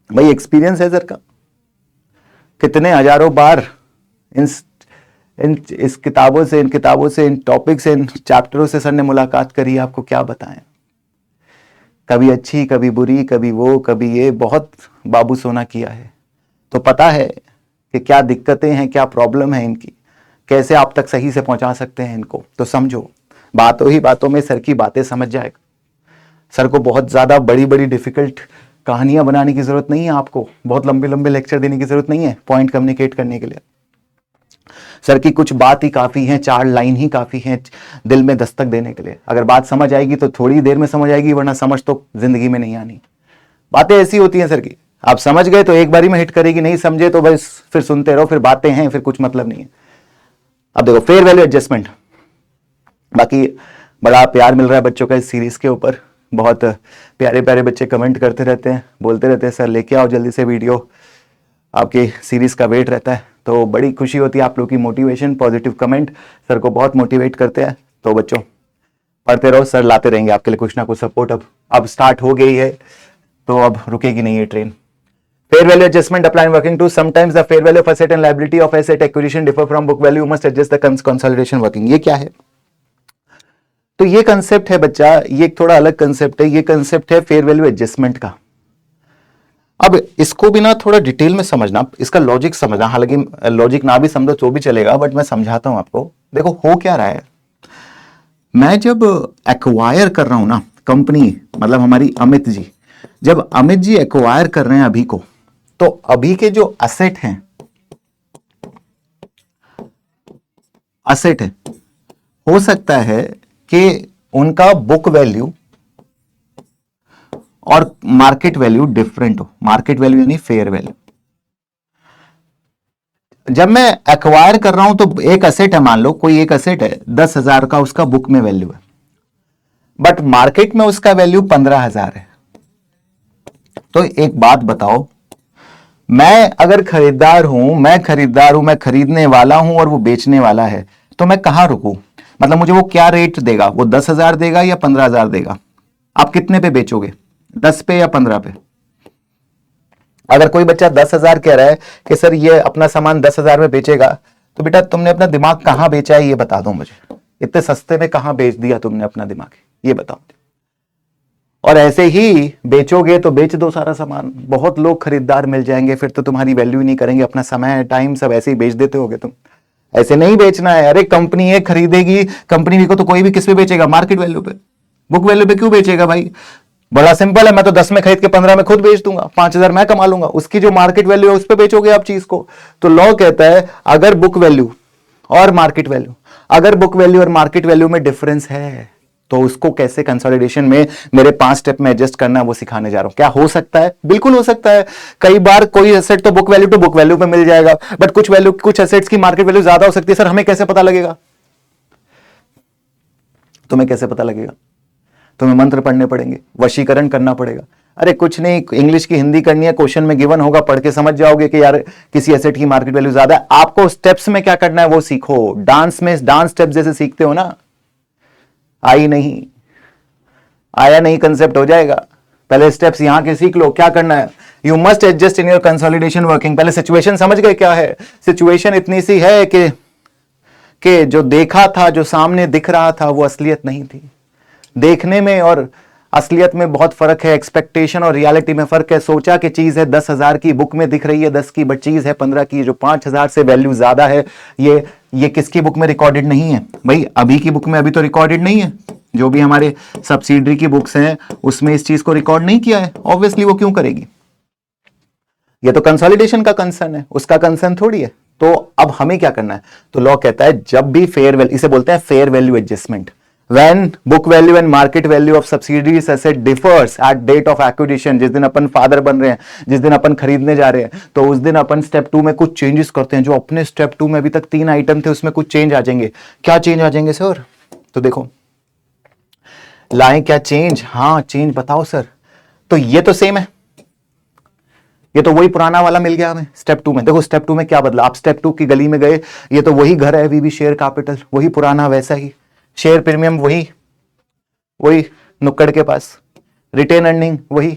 भाई एक्सपीरियंस है सर का, कितने हजारों बार इस किताबों से, इन किताबों से, इन टॉपिक से, इन चैप्टरों से सर ने मुलाकात करी, आपको क्या बताएं। कभी अच्छी, कभी बुरी, कभी वो, कभी ये, बहुत बाबू सोना किया है। तो पता है कि क्या दिक्कतें हैं, क्या प्रॉब्लम है इनकी, कैसे आप तक सही से पहुंचा सकते हैं इनको। तो समझो, बातों ही बातों में सर की बातें समझ जाएगा। सर को बहुत ज्यादा बड़ी बड़ी डिफिकल्ट कहानियां बनाने की जरूरत नहीं है, आपको बहुत लंबे लंबे लेक्चर देने की जरूरत नहीं है पॉइंट कम्युनिकेट करने के लिए। सर की कुछ बात ही काफी है, 4 लाइन ही काफी है दिल में दस्तक देने के लिए। अगर बात समझ आएगी तो थोड़ी देर में समझ आएगी, वरना समझ तो जिंदगी में नहीं आनी। बातें ऐसी होती हैं सर की, आप समझ गए तो एक बारी में हिट करेगी, नहीं समझे तो बस फिर सुनते रहो, फिर बातें हैं, फिर कुछ मतलब नहीं है। अब देखो फेयर वैल्यू एडजस्टमेंट, बाकी बड़ा प्यार मिल रहा है बच्चों का इस सीरीज के ऊपर। बहुत प्यारे प्यारे बच्चे कमेंट करते रहते हैं, बोलते रहते हैं सर लेके आओ जल्दी से वीडियो, आपके सीरीज का वेट रहता है। तो बड़ी खुशी होती है आप लोग की मोटिवेशन, पॉजिटिव कमेंट सर को बहुत मोटिवेट करते हैं। तो बच्चों पढ़ते रहो, सर लाते रहेंगे आपके लिए कुछ ना कुछ सपोर्ट। अब स्टार्ट हो गई है तो अब रुकेगी नहीं ये train. Fair value adjustment applying working to, sometimes the fair value of asset and liability of asset acquisition differ from book value, you must adjust the consolidation working। ये क्या है? तो ये कंसेप्ट है बच्चा, ये एक थोड़ा अलग कंसेप्ट है। ये कंसेप्ट है फेयर वैल्यू एडजस्टमेंट का। अब इसको भी ना थोड़ा डिटेल में समझना, इसका लॉजिक समझना। हालांकि लॉजिक ना भी समझो तो भी चलेगा, बट मैं समझाता हूं आपको। देखो हो क्या रहा है, मैं जब एक्वायर कर रहा हूं ना कंपनी, मतलब हमारी अमित जी, जब अमित जी एक्वायर कर रहे हैं अभी को, तो अभी के जो असेट हैं, असेट है, हो सकता है कि उनका बुक वैल्यू और मार्केट वैल्यू डिफरेंट हो। मार्केट वैल्यू यानी फेयर वैल्यू। जब मैं एक्वायर कर रहा हूं तो एक असेट है, मान लो कोई एक असेट है 10,000 का, उसका बुक में वैल्यू है, बट मार्केट में उसका वैल्यू 15,000 है। तो एक बात बताओ, मैं अगर खरीदार हूं, मैं खरीदने वाला हूं और वो बेचने वाला है, तो मैं कहां रुकूं? मतलब मुझे वो क्या रेट देगा, वो 10,000 देगा या 15,000 देगा? आप कितने पे बेचोगे, 10 पे या 15 पे? अगर कोई बच्चा 10,000 कह रहा है कि सर ये अपना सामान 10,000 में बेचेगा, तो बेटा तुमने अपना दिमाग कहां बेचा है ये बता दो मुझे। इतने सस्ते में कहां बेच दिया तुमने अपना दिमाग, ये बताओ। और ऐसे ही बेचोगे तो बेच दो सारा सामान, बहुत लोग खरीदार मिल जाएंगे, फिर तो तुम्हारी वैल्यू ही नहीं करेंगे, अपना समय टाइम सब ऐसे ही बेच देते होगे तुम। ऐसे नहीं बेचना है। अरे कंपनी है, खरीदेगी कंपनी को, तो कोई भी किस पे बेचेगा? मार्केट वैल्यू पे। बुक वैल्यू पे क्यों बेचेगा भाई? बड़ा सिंपल है, मैं तो 10 में खरीद के 15 में खुद बेच दूंगा, 5,000 मैं कमा लूंगा। उसकी जो मार्केट वैल्यू है उस पर बेचोगे आप चीज को। तो लॉ कहता है अगर बुक वैल्यू और मार्केट वैल्यू, अगर बुक वैल्यू और मार्केट वैल्यू में डिफरेंस है, तो उसको कैसे कंसोलिडेशन में मेरे 5 स्टेप में एडजस्ट करना है वो सिखाने जा रहा हूं। क्या हो सकता है? बिल्कुल हो सकता है। कई बार कोई एसेट तो बुक वैल्यू पे मिल जाएगा, बट कुछ एसेट्स की मार्केट वैल्यू ज्यादा हो सकती है। सर हमें कैसे पता लगेगा? तुम्हें कैसे पता लगेगा? तुम्हें मंत्र पढ़ने पड़ेंगे, वशीकरण करना पड़ेगा। अरे कुछ नहीं, इंग्लिश की हिंदी करनी है, क्वेश्चन में गिवन होगा, पढ़ के समझ जाओगे कि यार किसी एसेट की मार्केट वैल्यू ज्यादा है। आपको स्टेप्स में क्या करना है वो सीखो। डांस में डांस स्टेप जैसे सीखते हो ना, आई नहीं आया नहीं कंसेप्ट हो जाएगा। पहले स्टेप्स यहां के सीख लो। क्या करना है? You must adjust in your consolidation working. पहले सिचुएशन समझ गए क्या है? सिचुएशन इतनी सी है कि जो देखा था, जो सामने दिख रहा था, वो असलियत नहीं थी। देखने में और असलियत में बहुत फर्क है, एक्सपेक्टेशन और रियलिटी में फर्क है। सोचा कि चीज है 10,000 की, बुक में दिख रही है 10 की, बट चीज है 15 की। जो 5,000 से वैल्यू ज्यादा है, ये किसकी बुक में रिकॉर्डेड नहीं है भाई? अभी की बुक में अभी तो रिकॉर्डेड नहीं है। जो भी हमारे सब्सिडरी की बुक्स हैं उसमें इस चीज को रिकॉर्ड नहीं किया है। ऑब्वियसली वो क्यों करेगी? ये तो कंसोलिडेशन का कंसर्न है, उसका कंसर्न थोड़ी है। तो अब हमें क्या करना है? तो लॉ कहता है जब भी फेयर वैल्यू, इसे बोलते हैं fair value adjustment, when book value and market value of subsidiaries asset differs at date of acquisition। जिस दिन अपन फादर बन रहे हैं, जिस दिन अपन खरीदने जा रहे हैं, तो उस दिन अपन स्टेप 2 में कुछ चेंजेस करते हैं। जो अपने स्टेप 2 में अभी तक 3 आइटम थे उसमें कुछ चेंज आ जाएंगे। क्या चेंज आ जाएंगे सर? तो देखो लाएं क्या चेंज? हाँ चेंज बताओ सर। तो ये तो सेम है, ये तो वही पुराना वाला मिल गया हमें स्टेप 2 में। देखो स्टेप 2 में क्या बदला? आप स्टेप 2 की गली में गए, ये तो वही घर है, वीबी शेयर कैपिटल वही पुराना वैसा ही, शेयर प्रीमियम वही नुक्कड़ के पास, रिटेन अर्निंग वही।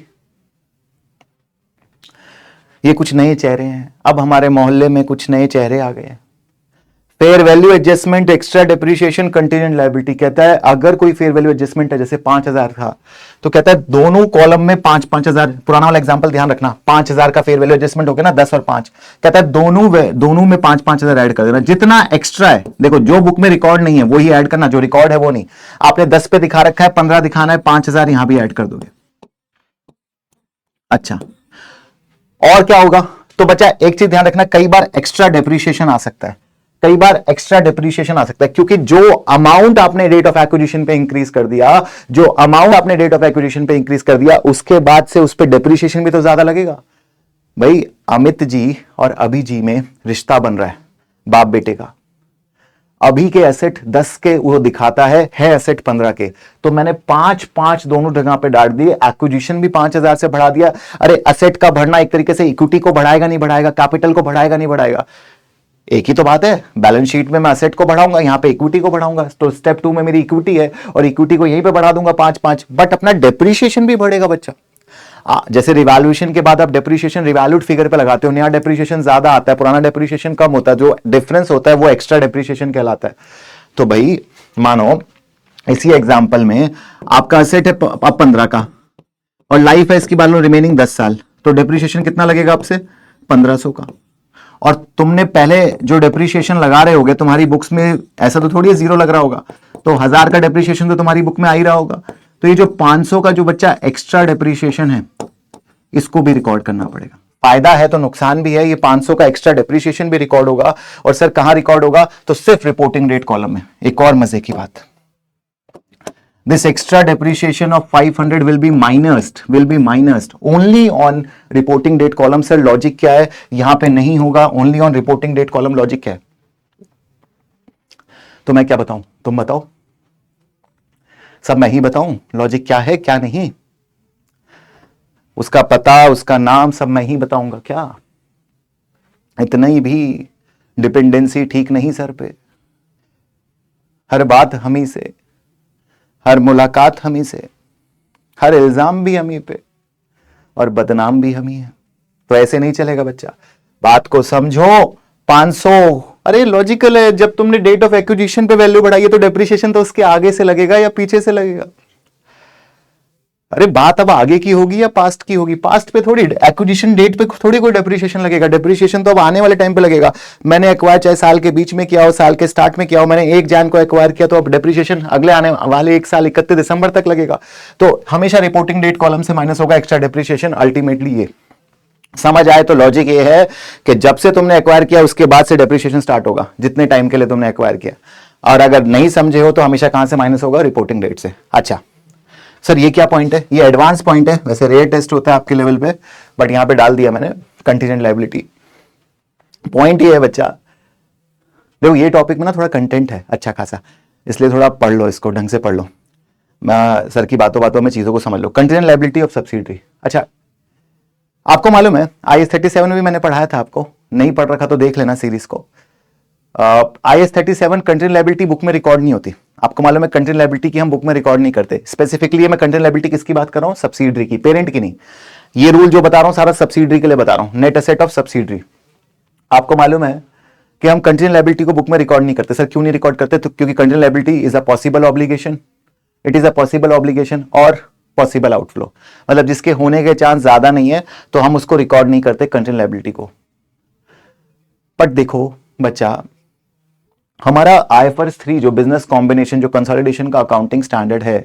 ये कुछ नए चेहरे हैं। अब हमारे मोहल्ले में कुछ नए चेहरे आ गए हैं। Fair value adjustment, extra depreciation, contingent liability. कहता है अगर कोई फेयर वैल्यू एडजस्टमेंट है, जैसे 5,000 था, तो कहता है दोनों कॉलम में 5,000, पुराना वाला एग्जांपल ध्यान रखना, 5,000 का फेयर वैल्यू एडजस्टमेंट हो गया ना, 10 और 5। कहता है दोनों में 5,000 ऐड कर देना। जितना एक्स्ट्रा है, देखो जो बुक में रिकॉर्ड नहीं है वही ऐड करना, जो रिकॉर्ड है वो नहीं। आपने 10 पे दिखा रखा है, 15 दिखाना है, 5,000 यहां भी ऐड कर दोगे। अच्छा और क्या होगा? तो बच्चा एक चीज ध्यान रखना, कई बार एक्स्ट्रा डेप्रिसिएशन आ सकता है, कई बार एक्स्ट्रा डेप्रिसिएशन आ सकता है, क्योंकि जो अमाउंट आपने रेट ऑफ एक्विजिशन पे इंक्रीज कर दिया, जो अमाउंट आपने रेट ऑफ एक्विजिशन पे इंक्रीज कर दिया, उसके बाद से उस पे डेप्रिसिएशन भी तो ज्यादा लगेगा। भाई अमित जी और अभी जी में रिश्ता बन रहा है बाप बेटे का। अभी के एसेट 10 के वो दिखाता है एसेट 15 के, तो मैंने 5 दोनों जगह पे डाल दिए। एक्विजिशन भी 5,000 से बढ़ा दिया। अरे एसेट का बढ़ना एक तरीके से इक्विटी को बढ़ाएगा नहीं बढ़ाएगा, कैपिटल को बढ़ाएगा नहीं बढ़ाएगा? एक ही तो बात है। बैलेंस शीट में मैं असेट को बढ़ाऊंगा, यहां पे इक्विटी को बढ़ाऊंगा। तो स्टेप 2 में मेरी इक्विटी है और इक्विटी को यहीं पे बढ़ा दूंगा 5, बट अपना डेप्रिसिएशन भी बढ़ेगा बच्चा। जैसे रिवैल्यूएशन के बाद आप डेप्रिसिएशन रिवैल्यूड फिगर पे लगाते हो, नया डेप्रिसिएशन ज्यादा आता है, पुराना डेप्रिसिएशन कम होता है, जो डिफरेंस होता है वो एक्स्ट्रा डेप्रिसिएशन कहलाता है। तो भाई मानो इसी एग्जांपल में आपका असेट है अब 15 का और लाइफ है इसकी मान लो रिमेनिंग 10 साल, तो डेप्रिसिएशन कितना लगेगा आपसे? 1,500 का। और तुमने पहले जो डेप्रिसिएशन लगा रहे होगे तुम्हारी बुक्स में, ऐसा तो थोड़ी जीरो लग रहा होगा, तो 1000 का डेप्रिसिएशन तो तुम्हारी बुक में आ ही रहा होगा। तो ये जो 500 का जो बच्चा एक्स्ट्रा डेप्रिसिएशन है इसको भी रिकॉर्ड करना पड़ेगा। फायदा है तो नुकसान भी है, ये 500 का एक्स्ट्रा डेप्रिसिएशन भी रिकॉर्ड होगा। और सर कहां रिकॉर्ड होगा? तो सिर्फ रिपोर्टिंग डेट कॉलम में। एक और मजे की बात, this extra depreciation of 500 will be minused only on reporting date column। Sir logic क्या है? यहां पे नहीं होगा, only on reporting date column। Logic क्या है? तो मैं क्या बताऊं, तुम बताओ, सब मैं ही बताऊं लॉजिक क्या है क्या नहीं? उसका पता, उसका नाम सब मैं ही बताऊंगा क्या? इतना ही भी डिपेंडेंसी ठीक नहीं सर पे। हर बात हम ही से, हर मुलाकात हम ही से, हर इल्जाम भी हम ही पे और बदनाम भी हम ही है। तो ऐसे नहीं चलेगा बच्चा, बात को समझो। 500 अरे लॉजिकल है, जब तुमने डेट ऑफ एक्विजिशन पे वैल्यू बढ़ाई है तो डेप्रिसिएशन तो उसके आगे से लगेगा या पीछे से लगेगा? अरे बात अब आगे की होगी या पास्ट की होगी? पास्ट पे थोड़ी, एक्विजिशन डेट पे थोड़ी कोई डेप्रिसिएशन लगेगा। डेप्रिसिएशन तो अब आने वाले टाइम पे लगेगा। मैंने एक्वायर चाहे साल के बीच में किया हो, साल के स्टार्ट में किया हो, मैंने 1 जन को एक्वायर किया, तो अब डेप्रिसिएशन अगले आने वाले 1 साल 31 दिसंबर तक लगेगा। तो हमेशा रिपोर्टिंग डेट कॉलम से माइनस होगा एक्स्ट्रा डेप्रिसिएशन। अल्टीमेटली ये समझ आए तो लॉजिक ये है कि जब से तुमने एक्वायर किया उसके बाद से डेप्रिसिएशन स्टार्ट होगा, जितने टाइम के लिए तुमने एक्वायर किया। और अगर नहीं समझे हो तो हमेशा कहां से माइनस होगा? रिपोर्टिंग डेट से। अच्छा सर ये क्या पॉइंट है? ये एडवांस पॉइंट है, वैसे रेयर टेस्ट होता है आपके लेवल पे, बट यहां पे डाल दिया मैंने कंटीजेंट लायबिलिटी। पॉइंट ये है बच्चा, देखो ये टॉपिक में ना थोड़ा कंटेंट है अच्छा खासा, इसलिए थोड़ा पढ़ लो, इसको ढंग से पढ़ लो। मैं सर की बातों बातों में चीजों को समझ लो। Contingent liability of subsidiary. अच्छा आपको मालूम है IAS 37 में भी मैंने पढ़ाया था, आपको नहीं पढ़ रखा तो देख लेना सीरीज को। IAS 37 कंटीजेंट लायबिलिटी बुक में रिकॉर्ड नहीं होती। आपको मालूम है कंटीजेंट लायबिलिटी की हम बुक में रिकॉर्ड नहीं करते। स्पेसिफिकली मैं कंटीजेंट लायबिलिटी किसकी बात कर रहा हूं? सब्सिडरी की, पेरेंट की नहीं। ये रूल जो बता रहा हूं सारा सब्सिडरी के लिए बता रहा हूं, नेट एसेट ऑफ सब्सिडरी। आपको मालूम है कि हम कंटीजेंट लायबिलिटी को बुक में रिकॉर्ड नहीं करते। सर क्यों नहीं रिकॉर्ड करते? तो क्योंकि contingent liability is a possible obligation, it is a possible obligation और पॉसिबल आउटफ्लो, मतलब जिसके होने के चांस ज्यादा नहीं है, तो हम उसको रिकॉर्ड नहीं करते कंटीजेंट लायबिलिटी को। बट देखो बच्चा, हमारा IFRS 3 जो बिजनेस कॉम्बिनेशन, जो कंसोलिडेशन का अकाउंटिंग स्टैंडर्ड है,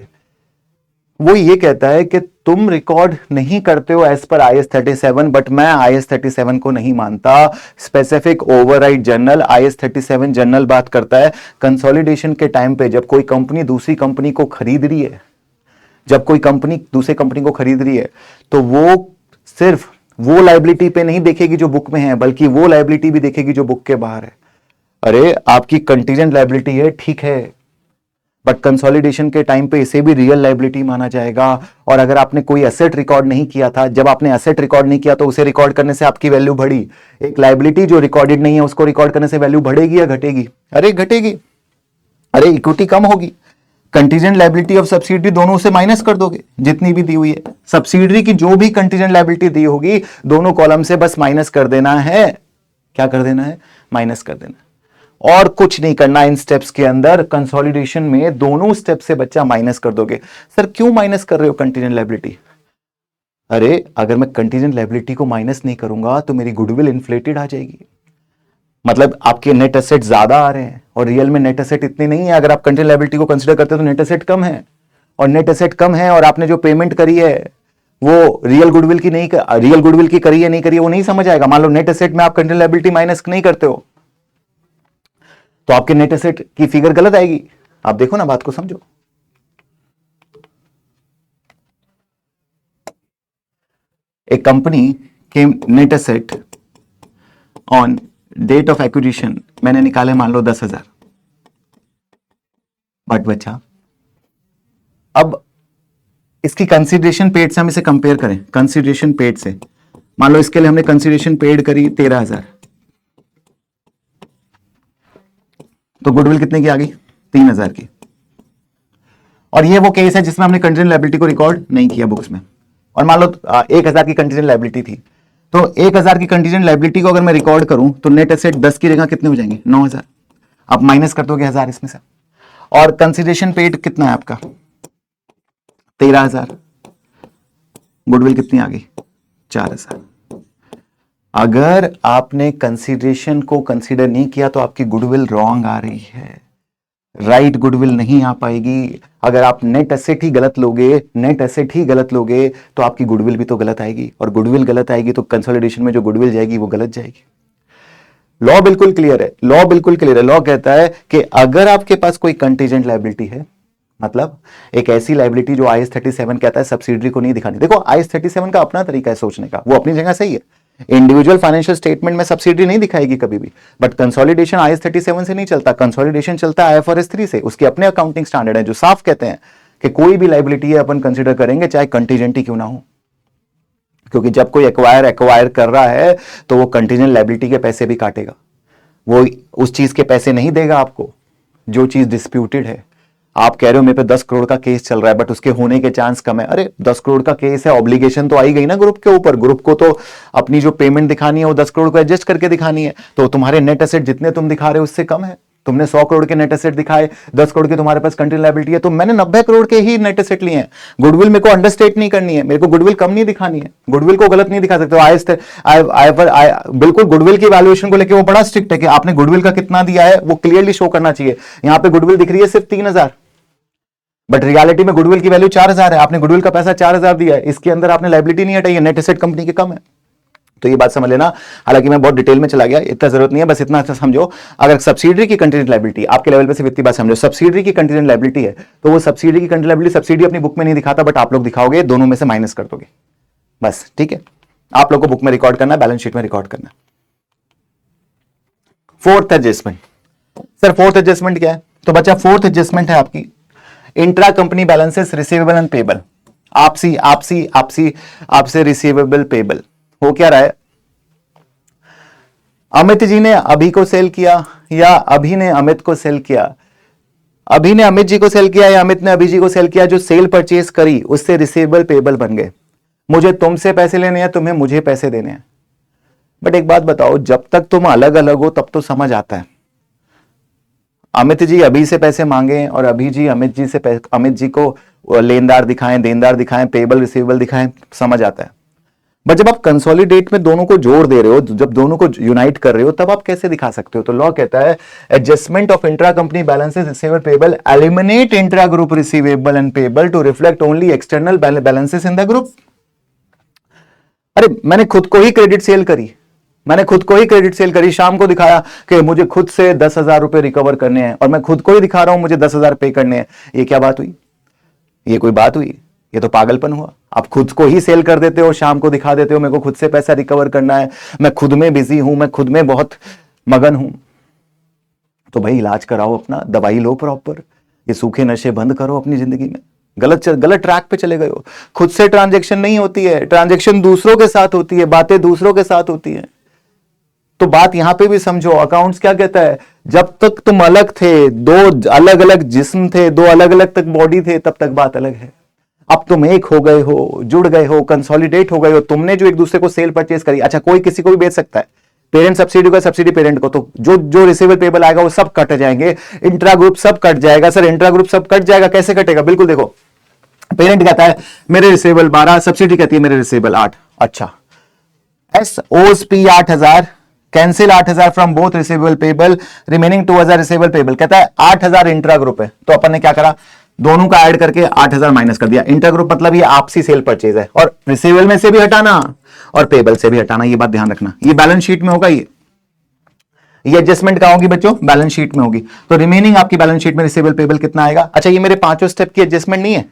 वो ये कहता है कि तुम रिकॉर्ड नहीं करते हो एज पर IAS 37, बट मैं IAS 37 को नहीं मानता। Specific override general IAS 37 general बात करता है कंसोलिडेशन के टाइम पे जब कोई कंपनी दूसरी कंपनी को खरीद रही है, जब कोई कंपनी दूसरी कंपनी को खरीद रही है, तो वो सिर्फ वो लायबिलिटी पे नहीं देखेगी जो बुक में है, बल्कि वो लायबिलिटी भी देखेगी जो बुक के बाहर है। अरे आपकी कंटीजेंट लायबिलिटी है, ठीक है, बट कंसोलिडेशन के टाइम पे इसे भी रियल लायबिलिटी माना जाएगा। और अगर आपने कोई एसेट रिकॉर्ड नहीं किया था, जब आपने एसेट रिकॉर्ड नहीं किया तो उसे रिकॉर्ड करने से आपकी वैल्यू बढ़ी। एक लायबिलिटी जो रिकॉर्डेड नहीं है उसको रिकॉर्ड करने से वैल्यू बढ़ेगी या घटेगी? अरे घटेगी। अरे इक्विटी कम होगी। कंटीजेंट लायबिलिटी ऑफ सब्सिडरी दोनों से माइनस कर दोगे जितनी भी दी हुई है। सब्सिडरी की जो भी कंटीजेंट लायबिलिटी दी होगी दोनों कॉलम से बस माइनस कर देना है। क्या कर देना है? माइनस कर देना है, और कुछ नहीं करना। इन स्टेप्स के अंदर कंसोलिडेशन में दोनों स्टेप से बच्चा माइनस कर दोगे। सर क्यों माइनस कर रहे हो कंटीजेंट लायबिलिटी? अरे अगर मैं कंटीजेंट लायबिलिटी को माइनस नहीं करूंगा तो मेरी गुडविल इन्फ्लेटेड आ जाएगी, मतलब आपके नेट एसेट ज्यादा आ रहे हैं और रियल में नेट एसेट इतने नहीं है। अगर आप कंटीजेंट लायबिलिटी को कंसीडर करते हो तो नेट एसेट कम है, और नेट एसेट कम है और आपने जो पेमेंट करी है वो रियल गुडविल की नहीं, रियल गुडविल की करी है नहीं करी है वो नहीं समझ आएगा। मान लो नेट एसेट में आप कंटीजेंट लायबिलिटी माइनस नहीं करते हो तो आपके नेट एसेट की फिगर गलत आएगी। आप देखो ना, बात को समझो। एक कंपनी के net asset on date of acquisition मैंने निकाले मान लो 10,000। बट बच्चा अब इसकी कंसीडरेशन पेड से हम इसे कंपेयर करें, कंसीडरेशन पेड से मान लो इसके लिए हमने कंसीडरेशन पेड करी 13,000, तो गुडविल कितने की आ गई? 3,000 की। और ये वो केस है जिसमें हमने कंटीजेंट लायबिलिटी को रिकॉर्ड नहीं किया बुक्स में। और मान लो 1,000 की कंटीजेंट लायबिलिटी थी, तो 1,000 की कंटीजेंट लायबिलिटी को अगर मैं रिकॉर्ड करूं तो नेट एसेट 10 की जगह कितने हो जाएंगे? 9,000। आप माइनस कर दोगे 1,000 इसमें से, और कंसीडरेशन पेड कितना है आपका? 13,000। गुडविल कितनी आ गई? 4,000। अगर आपने कंसीडरेशन को कंसीडर नहीं किया तो आपकी गुडविल रॉन्ग आ रही है, राइट गुडविल नहीं आ पाएगी। अगर आप नेट एसेट ही गलत लोगे, नेट एसेट ही गलत लोगे तो आपकी गुडविल भी तो गलत आएगी, और गुडविल गलत आएगी तो कंसोलिडेशन में जो गुडविल जाएगी वो गलत जाएगी। लॉ बिल्कुल क्लियर है, लॉ बिल्कुल क्लियर है। लॉ कहता है कि अगर आपके पास कोई कंटीजेंट लायबिलिटी है, मतलब एक ऐसी लायबिलिटी जो IAS 37 कहता है सब्सिडरी को नहीं दिखानी। देखो IAS 37 का अपना तरीका है सोचने का, वो अपनी जगह सही है। इंडिविजुअल फाइनेंशियल स्टेटमेंट में सब्सिडरी नहीं दिखाएगी कभी भी, बट कंसोलिडेशन IAS 37 से नहीं चलता, कंसोलिडेशन चलता है IFRS 3 से। उसके अपने अकाउंटिंग स्टैंडर्ड है जो साफ कहते हैं कि कोई भी लायबिलिटी है अपन कंसीडर करेंगे चाहे कंटीजेंट ही क्यों ना हो, क्योंकि जब कोई एक्वायर कर रहा है तो वो कंटीजेंट लायबिलिटी के पैसे भी काटेगा, वो उस चीज के पैसे नहीं देगा आपको जो चीज डिस्प्यूटेड है। आप कह रहे हो मेरे पे 10 करोड़ का केस चल रहा है बट उसके होने के चांस कम है। अरे 10 करोड़ का केस है, ऑब्लिगेशन तो आई गई ना ग्रुप के ऊपर, ग्रुप को तो अपनी जो पेमेंट दिखानी है वो 10 करोड़ को एडजस्ट करके दिखानी है। तो तुम्हारे नेट एसेट जितने तुम दिखा रहे हो उससे कम है। तुमने 100 करोड़ के नेट एसेट दिखाए, 10 करोड़ के तुम्हारे पास कंटीजेंट लायबिलिटी है, तो मैंने 90 करोड़ के ही नेट एसेट लिए हैं। गुडविल मेरे को अंडरस्टेट नहीं करनी है, मेरे को गुडविल कम नहीं दिखानी है, गुडविल को गलत नहीं दिखा सकते। बिल्कुल गुडविल की वैल्यूएशन को लेकर वो बड़ा स्ट्रिक्ट है कि आपने गुडविल का कितना दिया है वो क्लियरली शो करना चाहिए। यहां पे गुडविल दिख रही है सिर्फ 3000, बट रियलिटी में गुडविल की वैल्यू 4000 है। आपने गुडविल का पैसा 4000 दिया है, इसके अंदर आपने लायबिलिटी नहीं हटाई है, नेट एसेट कंपनी के कम है। तो ये बात समझ लेना, हालांकि मैं बहुत डिटेल में चला गया, इतना जरूरत नहीं है, बस इतना समझो। अगर सब्सिडरी की कंटीजेंट लायबिलिटी आपके लेवल पे सिर्फ इतनी बात समझो, सब्सिडरी की कंटीजेंट लायबिलिटी है तो वो सब्सिडरी की कंटीजेंट लायबिलिटी सब्सिडी अपनी बुक में नहीं दिखाता, बट आप लोग दिखाओगे, दोनों में से माइनस कर दोगे बस, ठीक है। आप लोग को बुक में रिकॉर्ड करना है, बैलेंस शीट में रिकॉर्ड करना है। Fourth adjustment, sir fourth adjustment क्या है? तो बच्चा फोर्थ एडजस्टमेंट है आपकी intra company balances receivable and payable. आपसे रिसीवेबल पेबल हो क्या रहा है? अमित जी ने अभी को सेल किया या अभी ने अमित को सेल किया, अभी ने अमित जी को सेल किया या अमित ने अभी जी को सेल किया, जो सेल परचेज करी उससे रिसीवेबल पेबल बन गए। मुझे तुमसे पैसे लेने हैं, तुम्हें मुझे पैसे देने हैं। बट एक बात बताओ, जब तक तुम अलग अलग हो तब तो समझ आता है। अमित जी अभी से पैसे मांगे और अभी जी अमित जी को लेनदार दिखाएं, देनदार दिखाएं, पेबल रिसीवेबल दिखाएं, समझ आता है। बट जब आप कंसोलिडेट में दोनों को जोड़ दे रहे हो, जब दोनों को यूनाइट कर रहे हो, तब आप कैसे दिखा सकते हो? तो लॉ कहता है adjustment of intra company balances receivable payable eliminate intra group receivable and payable to reflect only external balances in the group. अरे मैंने खुद को ही क्रेडिट सेल करी, शाम को दिखाया कि मुझे खुद से 10,000 रुपए रिकवर करने हैं और मैं खुद को ही दिखा रहा हूं मुझे 10,000 पे करने हैं। ये क्या बात हुई? ये कोई बात हुई? ये तो पागलपन हुआ। आप खुद को ही सेल कर देते हो, शाम को दिखा देते हो मेरे को खुद से पैसा रिकवर करना है, मैं खुद में बिजी हूं, मैं खुद में बहुत मगन हूं। तो भाई इलाज कराओ अपना, दवाई लो प्रॉपर, ये सूखे नशे बंद करो अपनी जिंदगी में। गलत ट्रैक पे चले गए हो। खुद से ट्रांजैक्शन नहीं होती है, ट्रांजैक्शन दूसरों के साथ होती है, बातें दूसरों के साथ होती है। तो बात यहां पे भी समझो, अकाउंट्स क्या कहता है, जब तक तुम अलग थे, दो अलग अलग जिस्म थे, दो अलग अलग तक बॉडी थे, तब तक बात अलग है। अब तुम एक हो गए हो, जुड़ गए हो, कंसोलिडेट हो गए हो, तुमने जो एक दूसरे को सेल परचेज करी। अच्छा, कोई किसी को भी बेच सकता है, पेरेंट सब्सिडी का सब्सिडी पेरेंट को, तो जो रिसीवेबल पेबल आएगा वो सब कट जाएंगे, इंट्रा ग्रुप सब कट जाएगा। सर इंट्रा ग्रुप सब कट जाएगा, कैसे कटेगा? बिल्कुल देखो, पेरेंट कहता है मेरे रिसीवेबल 12, सब्सिडी कहती है मेरे रिसीवेबल 8। अच्छा, एस ओस P 8000, cancel 8000 from both receivable payable, remaining 2000 receivable payable. कहता है 8000 इंट्रा ग्रुप है, तो अपन ने क्या करा, दोनों का ऐड करके 8000 माइनस कर दिया। इंटर ग्रुप मतलब ये आपसी सेल परचेज है, और रिसीवेबल में से भी हटाना और पेबल से भी हटाना, ये बात ध्यान रखना। ये बैलेंस शीट में होगा, ये एडजस्टमेंट कहां होगी बच्चों? बैलेंस शीट में होगी। तो रिमेनिंग आपकी बैलेंस शीट में रिसीवेबल पेबल कितना आएगा? अच्छा, ये मेरे 5 स्टेप की एडजस्टमेंट नहीं है,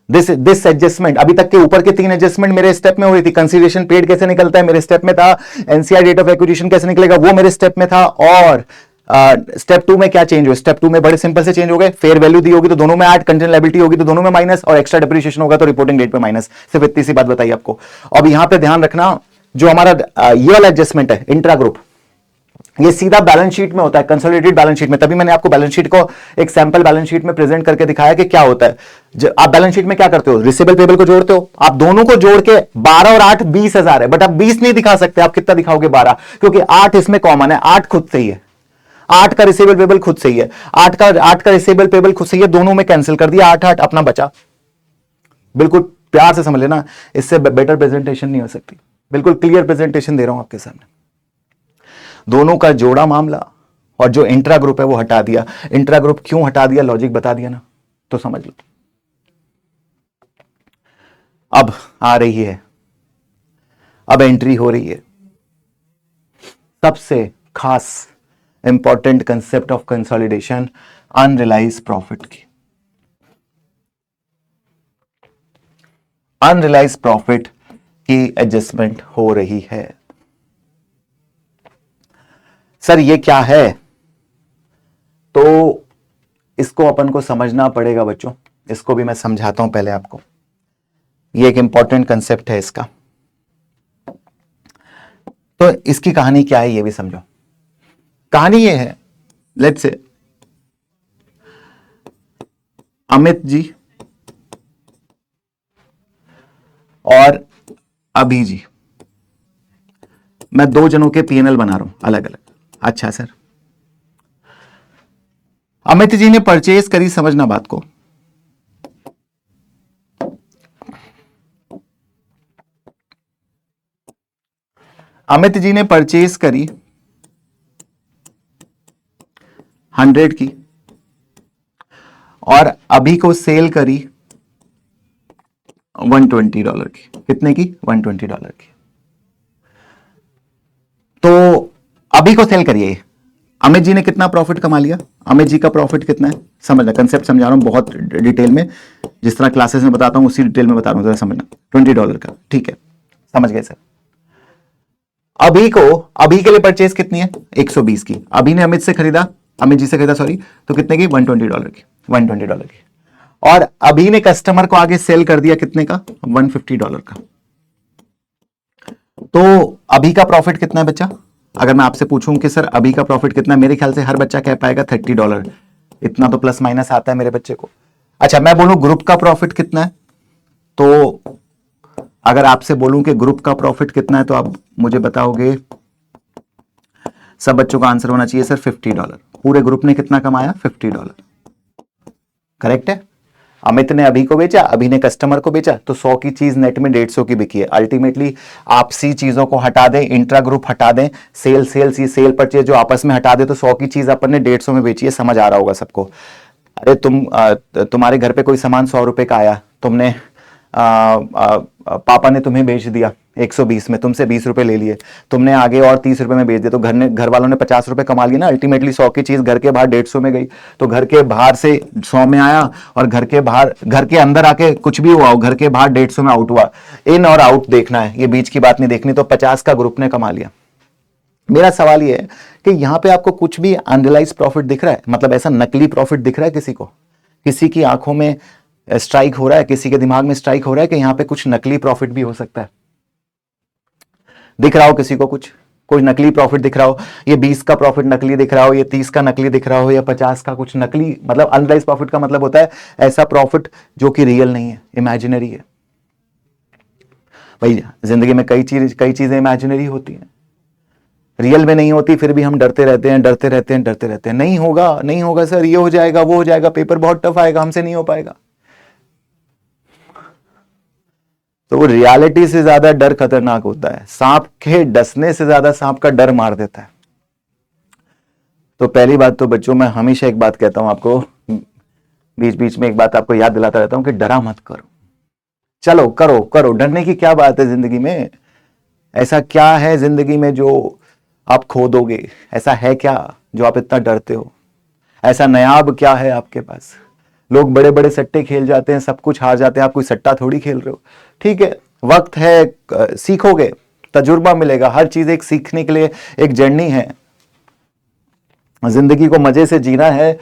दिस एडजस्टमेंट। अभी तक के ऊपर के 3 एडजस्टमेंट मेरे स्टेप में हो रही थी। कंसीडरेशन पेड कैसे निकलता है मेरे स्टेप में था, एनसीआर डेट ऑफ एक्विजिशन कैसे निकलेगा वो मेरे स्टेप में था, और स्टेप 2 में क्या चेंज हुआ? स्टेप 2 में बड़े सिंपल से चेंज हो गए, फेयर वैल्यू दी होगी तो दोनों में ऐड, कंटेंट लायबिलिटी होगी तो दोनों में माइनस, और एक्स्ट्रा डिप्रिसिएशन होगा तो रिपोर्टिंग डेट पे माइनस। सिर्फ इतनी सी बात बताइए आपको। अब यहां पे ध्यान रखना, जो हमारा ये वाला एडजस्टमेंट है इंट्रा ग्रुप, ये सीधा बैलेंस शीट में होता है, कंसोलिडेटेड बैलेंस शीट में। तभी मैंने आपको बैलेंस शीट को एक सैंपल बैलेंस शीट में प्रेजेंट करके दिखाया कि क्या होता है। आप बैलेंस शीट में क्या करते हो, रिसीवेबल पेबल को जोड़ते हो, आप दोनों को जोड़ के 12 और 8 20,000 है, बट आप 20 नहीं दिखा सकते, आप कितना दिखाओगे? 12, क्योंकि 8 इसमें कॉमन है, 8 खुद से ही है, 8 का रिसीवेबल पेबल खुद से ही है, 8 का रिसीवेबल पेबल खुद से ही है, दोनों में कैंसिल कर दिया, 8 अपना बचा। बिल्कुल प्यार से समझ लेना, इससे बेटर प्रेजेंटेशन नहीं हो सकती। बिल्कुल क्लियर प्रेजेंटेशन दे रहा हूं आपके सामने। दोनों का जोड़ा मामला और जो इंट्रा ग्रुप है वो हटा दिया। इंट्रा ग्रुप क्यों हटा दिया, लॉजिक बता दिया ना, तो समझ लो। अब आ रही है, अब एंट्री हो रही है सबसे खास important concept of consolidation, unrealise profit की। अनरियलाइज प्रॉफिट की एडजस्टमेंट हो रही है। सर ये क्या है, तो इसको अपन को समझना पड़ेगा बच्चों, इसको भी मैं समझाता हूं पहले आपको। ये एक इंपॉर्टेंट कंसेप्ट है इसका, तो इसकी कहानी क्या है ये भी समझो। कहानी ये है, लेट्स से अमित जी और अभी जी, मैं दो जनों के पीएनएल बना रहा हूं अलग अलग। अच्छा सर, अमित जी ने परचेज करी, समझना बात को, अमित जी ने परचेज करी 100 की और अभी को सेल करी $120 की। कितने की? $120 की। तो अभी को सेल करिए, अमित जी ने कितना प्रॉफिट कमा लिया? अमित जी का प्रॉफिट कितना है समझना, कंसेप्ट समझा रहा हूं बहुत डिटेल में, जिस तरह क्लासेस में बताता हूं उसी डिटेल में बता रहा हूं, जरा समझना। $20 का, ठीक है, समझ गए सर। अभी को, अभी के लिए परचेज कितनी है? 120 की। अभी ने अमित से खरीदा, अमित जी से खरीदा सॉरी, तो कितने की? $120 की। $120 की। और अभी ने कस्टमर को आगे सेल कर दिया कितने का? $150 का। तो अभी का प्रॉफिट कितना है बच्चा? अगर मैं आपसे पूछूं कि सर अभी का प्रॉफिट कितना है, मेरे ख्याल से हर बच्चा कह पाएगा $30। इतना तो प्लस माइनस आता है मेरे बच्चे को। अच्छा, मैं बोलूं ग्रुप का प्रॉफिट कितना है, तो अगर आपसे बोलूं कि ग्रुप का प्रॉफिट कितना है, तो आप मुझे बताओगे, सब बच्चों का आंसर होना चाहिए सर $50। पूरे ग्रुप ने कितना कमाया? $50। करेक्ट है। अमित ने अभी को बेचा, अभी ने कस्टमर को बेचा, तो 100 की चीज नेट में 150 की बिकी है। अल्टीमेटली आपसी चीजों को हटा दें, इंट्रा ग्रुप हटा दें, सेल सेल परचेज जो आपस में हटा दे, तो 100 की चीज अपन ने 150 में बेची है। समझ आ रहा होगा सबको। अरे तुम्हारे घर पे कोई सामान 100 रुपए का आया, तुमने पापा ने तुम्हें बेच दिया 120 में, तुमसे 20 रुपए ले लिए, तुमने आगे और 30 रुपए में बेच दिया, तो घर वालों ने 50 रुपए कमा लिया ना। अल्टीमेटली 100 की चीज घर के बाहर 150 में गई, तो घर के बाहर से 100 में आया और घर के बाहर, घर के अंदर आके कुछ भी हुआ, घर के बाहर 150 में आउट हुआ। इन और आउट देखना है, ये बीच की बात नहीं देखनी। तो 50 का ग्रुप ने कमा लिया। मेरा सवाल ये है कि यहां पे आपको कुछ भी अनरियलाइज प्रॉफिट दिख रहा है? मतलब ऐसा नकली प्रॉफिट दिख रहा है किसी को? किसी की आंखों में स्ट्राइक हो रहा है, किसी के दिमाग में स्ट्राइक हो रहा है कि यहां पे कुछ नकली प्रॉफिट भी हो सकता है? दिख रहा हो किसी को कुछ नकली प्रॉफिट दिख रहा हो? ये 20 का प्रॉफिट नकली दिख रहा हो, ये 30 का नकली दिख रहा हो, या 50 का कुछ नकली? मतलब अनरियलाइज प्रॉफिट का मतलब होता है ऐसा प्रॉफिट जो कि रियल नहीं है, इमेजिनरी है। भाई जिंदगी में कई चीजें इमेजिनरी होती हैं, रियल में नहीं होती, फिर भी हम डरते रहते हैं। नहीं होगा सर, ये हो जाएगा, वो हो जाएगा, पेपर बहुत टफ आएगा, हमसे नहीं हो पाएगा। तो वो रियलिटी से ज्यादा डर खतरनाक होता है। सांप के डसने से ज्यादा सांप का डर मार देता है। तो पहली बात तो बच्चों, मैं हमेशा एक बात कहता हूं आपको, बीच बीच में एक बात आपको याद दिलाता रहता हूं कि डरा मत करो, चलो करो। डरने की क्या बात है जिंदगी में? ऐसा क्या है जिंदगी में जो आप खो दोगे? ऐसा है क्या जो आप इतना डरते हो? ऐसा नायाब क्या है आपके पास? लोग बड़े बड़े सट्टे खेल जाते हैं, सब कुछ हार जाते हैं, आप कोई सट्टा थोड़ी खेल रहे हो। ठीक है, वक्त है, सीखोगे, तजुर्बा मिलेगा। हर चीज एक सीखने के लिए एक जर्नी है। जिंदगी को मजे से जीना है,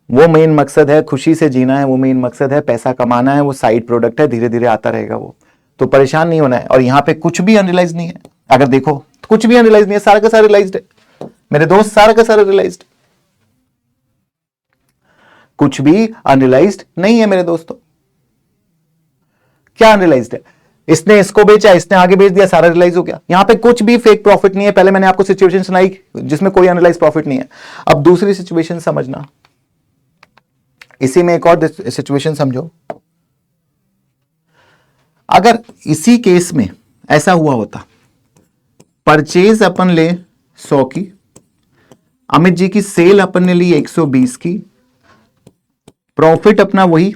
वो मेन मकसद है। खुशी से जीना है, वो मेन मकसद है। पैसा कमाना है, वो साइड प्रोडक्ट है, धीरे धीरे आता रहेगा वो। तो परेशान नहीं होना है। और यहां पे कुछ भी अनरियलाइज नहीं है। अगर देखो तो कुछ भी अनरियलाइज नहीं है, सारा का सारा रियलाइज्ड है मेरे दोस्त, सारा का सारा रियलाइज्ड। कुछ भी अनरियलाइज्ड नहीं है मेरे दोस्तों। क्या अनरियलाइज्ड है? इसने इसको बेचा, इसने आगे बेच दिया, सारा रियलाइज हो गया। यहां पे कुछ भी फेक प्रॉफिट नहीं है। पहले मैंने आपको सिचुएशन सुनाई जिसमें कोई अनरियलाइज प्रॉफिट नहीं है। अब दूसरी सिचुएशन समझना, इसी में एक और सिचुएशन समझो। अगर इसी केस में ऐसा हुआ होता परचेज अपन ले 100 की, अमित जी की सेल अपन ने ली 120 की, प्रॉफिट अपना वही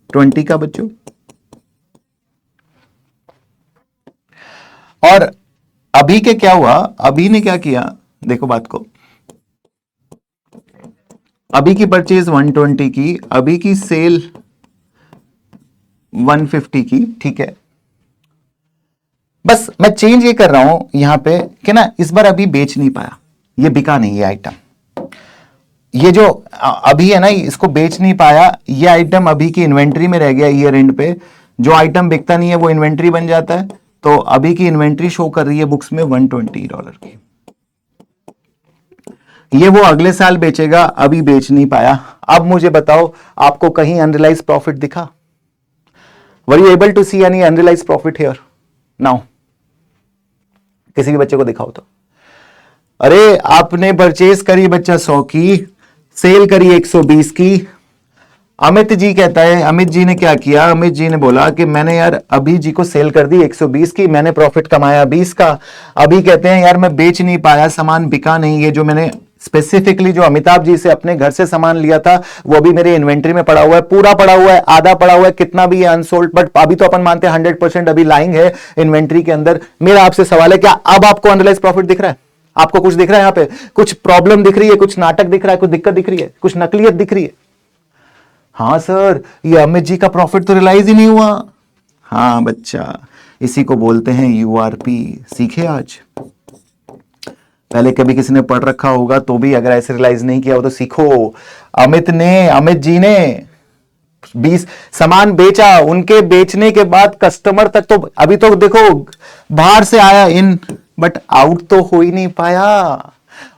20 का बच्चों। और अभी के क्या हुआ, अभी ने क्या किया, देखो बात को, अभी की परचेज 120 की, अभी की सेल 150 की, ठीक है। बस मैं चेंज ये कर रहा हूं यहां पे कि ना इस बार अभी बेच नहीं पाया, ये बिका नहीं ये आइटम, ये जो अभी है ना इसको बेच नहीं पाया, ये आइटम अभी की इन्वेंट्री में रह गया ईयर एंड पे, जो आइटम बिकता नहीं है वो इन्वेंट्री बन जाता है, तो अभी की इन्वेंट्री शो कर रही है बुक्स में $120 की, ये वो अगले साल बेचेगा, अभी बेच नहीं पाया। अब मुझे बताओ आपको कहीं अनरियलाइज प्रॉफिट दिखा? Were you able to see any unrealise profit here now? किसी भी बच्चे को दिखाओ तो। अरे आपने परचेज करी बच्चा 100 की, सेल करी 120 की, अमित जी कहता है, अमित जी ने क्या किया, अमित जी ने बोला कि मैंने यार अभी जी को सेल कर दी 120 की, मैंने प्रॉफिट कमाया 20 का। अभी कहते हैं यार मैं बेच नहीं पाया, सामान बिका नहीं, ये जो मैंने स्पेसिफिकली जो अमिताभ जी से अपने घर से सामान लिया था वो भी मेरे इन्वेंट्री में पड़ा हुआ है, पूरा पड़ा हुआ है, आधा पड़ा हुआ है, कितना भी है अनसोल्ड, बट अभी तो अपन मानते हैं 100% अभी लाइंग है इन्वेंट्री के अंदर। मेरा आपसे सवाल है, क्या अब आपको अनरियलाइज प्रॉफिट दिख रहा है? आपको कुछ दिख रहा है यहां पे? कुछ प्रॉब्लम दिख रही है, कुछ नाटक दिख रहा है, कुछ दिक्कत दिख रही है, कुछ नकलियत दिख रही है? हाँ सर, ये अमित जी का प्रॉफिट तो रियलाइज ही नहीं हुआ। हाँ बच्चा, इसी को बोलते हैं यूआरपी। सीखे आज? पहले कभी किसी ने पढ़ रखा होगा तो भी अगर ऐसे रियलाइज नहीं किया हो तो सीखो। अमित जी ने 20 सामान बेचा, उनके बेचने के बाद कस्टमर तक तो अभी तो देखो बाहर से आया इन, बट आउट तो हो ही नहीं पाया।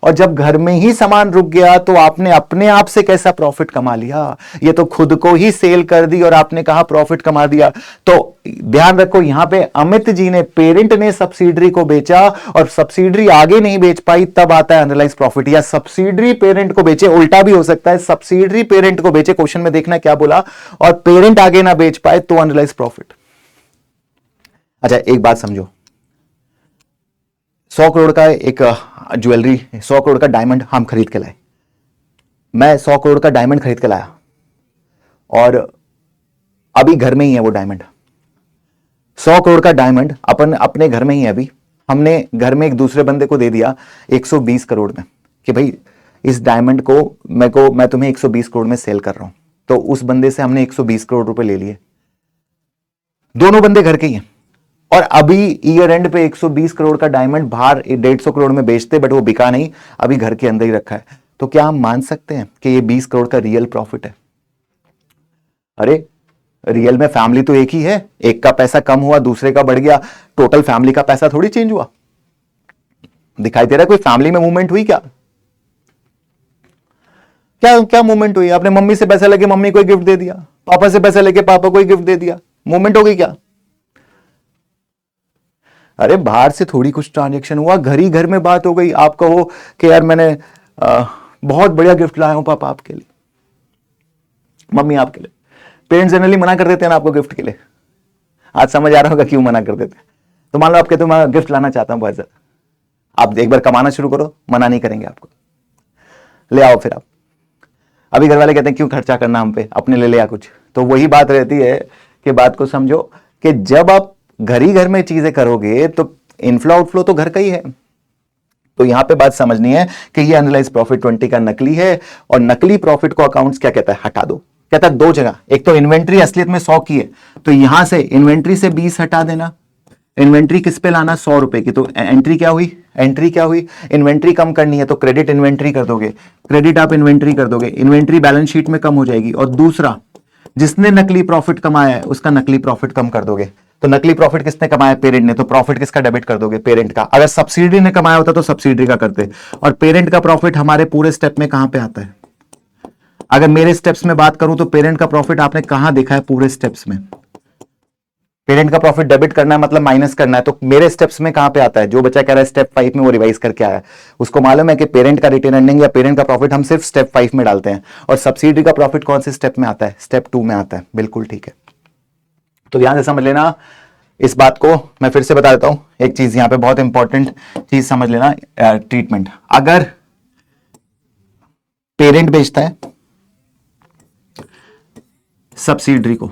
और जब घर में ही सामान रुक गया तो आपने अपने आप से कैसा प्रॉफिट कमा लिया? ये तो खुद को ही सेल कर दी और आपने कहा प्रॉफिट कमा दिया। तो ध्यान रखो, यहां पे अमित जी ने, पेरेंट ने सब्सिडरी को बेचा और सब्सिडरी आगे नहीं बेच पाई, तब आता है अनरियलाइज प्रॉफिट। या सब्सिडरी पेरेंट को बेचे, उल्टा भी हो सकता है, सब्सिडरी पेरेंट को बेचे, क्वेश्चन में देखना क्या बोला, और पेरेंट आगे ना बेच पाए तो अनरियलाइज प्रॉफिट। अच्छा एक बात समझो, 100 करोड़ का एक ज्वेलरी, 100 करोड़ का डायमंड हम खरीद के लाए, मैं 100 करोड़ का डायमंड खरीद के लाया और अभी घर में ही है वो डायमंड। 100 करोड़ का डायमंड अपन अपने घर में ही है, अभी हमने घर में एक दूसरे बंदे को दे दिया 120 करोड़ में कि भाई इस डायमंड को मैं तुम्हें 120 करोड़ में सेल कर रहा हूं। तो उस बंदे से हमने 120 करोड़ रुपए ले लिए, दोनों बंदे घर के ही हैं, और अभी ईयर एंड पे 120 करोड़ का डायमंड बाहर 150 करोड़ में बेचते, बट वो बिका नहीं, अभी घर के अंदर ही रखा है। तो क्या हम मान सकते हैं कि ये 20 करोड़ का रियल प्रॉफिट है? अरे रियल में फैमिली तो एक ही है, एक का पैसा कम हुआ दूसरे का बढ़ गया, टोटल फैमिली का पैसा थोड़ी चेंज हुआ। दिखाई दे रहा है कोई फैमिली में मूवमेंट हुई? क्या क्या क्या मूवमेंट हुई? आपने मम्मी से पैसा लेके मम्मी को गिफ्ट दे दिया, पापा से पैसा लेके पापा को गिफ्ट दे दिया, मूवमेंट हो गई क्या? अरे बाहर से थोड़ी कुछ ट्रांजेक्शन हुआ, घर ही घर में बात हो गई। आप कहो कि यार मैंने बहुत बढ़िया गिफ्ट लाया हूं पापा आपके लिए, मम्मी आपके लिए। पेरेंट्स जनरली मना कर देते हैं ना आपको गिफ्ट के लिए, आज समझ आ रहा होगा क्यों मना कर देते हैं। तो मान लो आप कहते हो मैं गिफ्ट लाना चाहता हूं बहुत ज्यादा, आप एक बार कमाना शुरू करो, मना नहीं करेंगे आपको, ले आओ फिर आप। अभी घर वाले कहते हैं क्यों खर्चा करना हम पे, अपने ले लिया कुछ। तो वही बात रहती है कि बात को समझो कि जब आप घर ही घर में चीजें करोगे तो इनफ्लो आउटफ्लो तो घर का ही है। तो यहां पे बात समझनी है कि ये अनरियलाइज प्रॉफिट 20 का नकली है, और नकली प्रॉफिट को अकाउंट्स क्या कहता है? हटा दो। कहता है दो जगह, एक तो इन्वेंट्री असलियत में 100 की है, तो यहां से इन्वेंट्री से 20 हटा देना, इन्वेंट्री किस पे लाना? 100 रुपए की। तो एंट्री क्या हुई? एंट्री क्या हुई? इन्वेंट्री कम करनी है तो क्रेडिट इन्वेंट्री कर दोगे, क्रेडिट आप इन्वेंट्री कर दोगे, इन्वेंट्री बैलेंस शीट में कम हो जाएगी। और दूसरा, जिसने नकली प्रॉफिट कमाया है उसका नकली प्रॉफिट कम कर दोगे। तो नकली प्रॉफिट किसने कमाया? पेरेंट ने, तो प्रॉफिट किसका डेबिट कर दोगे? पेरेंट का। अगर सब्सिडी ने कमाया होता तो सब्सिडी का करते। और पेरेंट का प्रॉफिट हमारे पूरे स्टेप में कहां पे आता है? अगर मेरे स्टेप्स में बात करूं तो पेरेंट का प्रॉफिट आपने कहां देखा है पूरे स्टेप्स में? पेरेंट का प्रॉफिट डेबिट करना है मतलब माइनस करना है, तो मेरे स्टेप्स में कहां पे आता है? जो बच्चा कह रहा है स्टेप 5 में वो रिवाइज करके आया है, उसको मालूम है कि पेरेंट का रिटेन अर्निंग या पेरेंट का प्रॉफिट हम सिर्फ स्टेप 5 में डालते हैं, और सब्सिडी का प्रॉफिट कौन से स्टेप में आता है? स्टेप 2 में आता है। बिल्कुल ठीक है। तो ध्यान से समझ लेना इस बात को मैं फिर से बता देता हूं, एक चीज यहां पे बहुत इंपॉर्टेंट चीज समझ लेना, ट्रीटमेंट। अगर पेरेंट बेचता है सब्सिडरी को,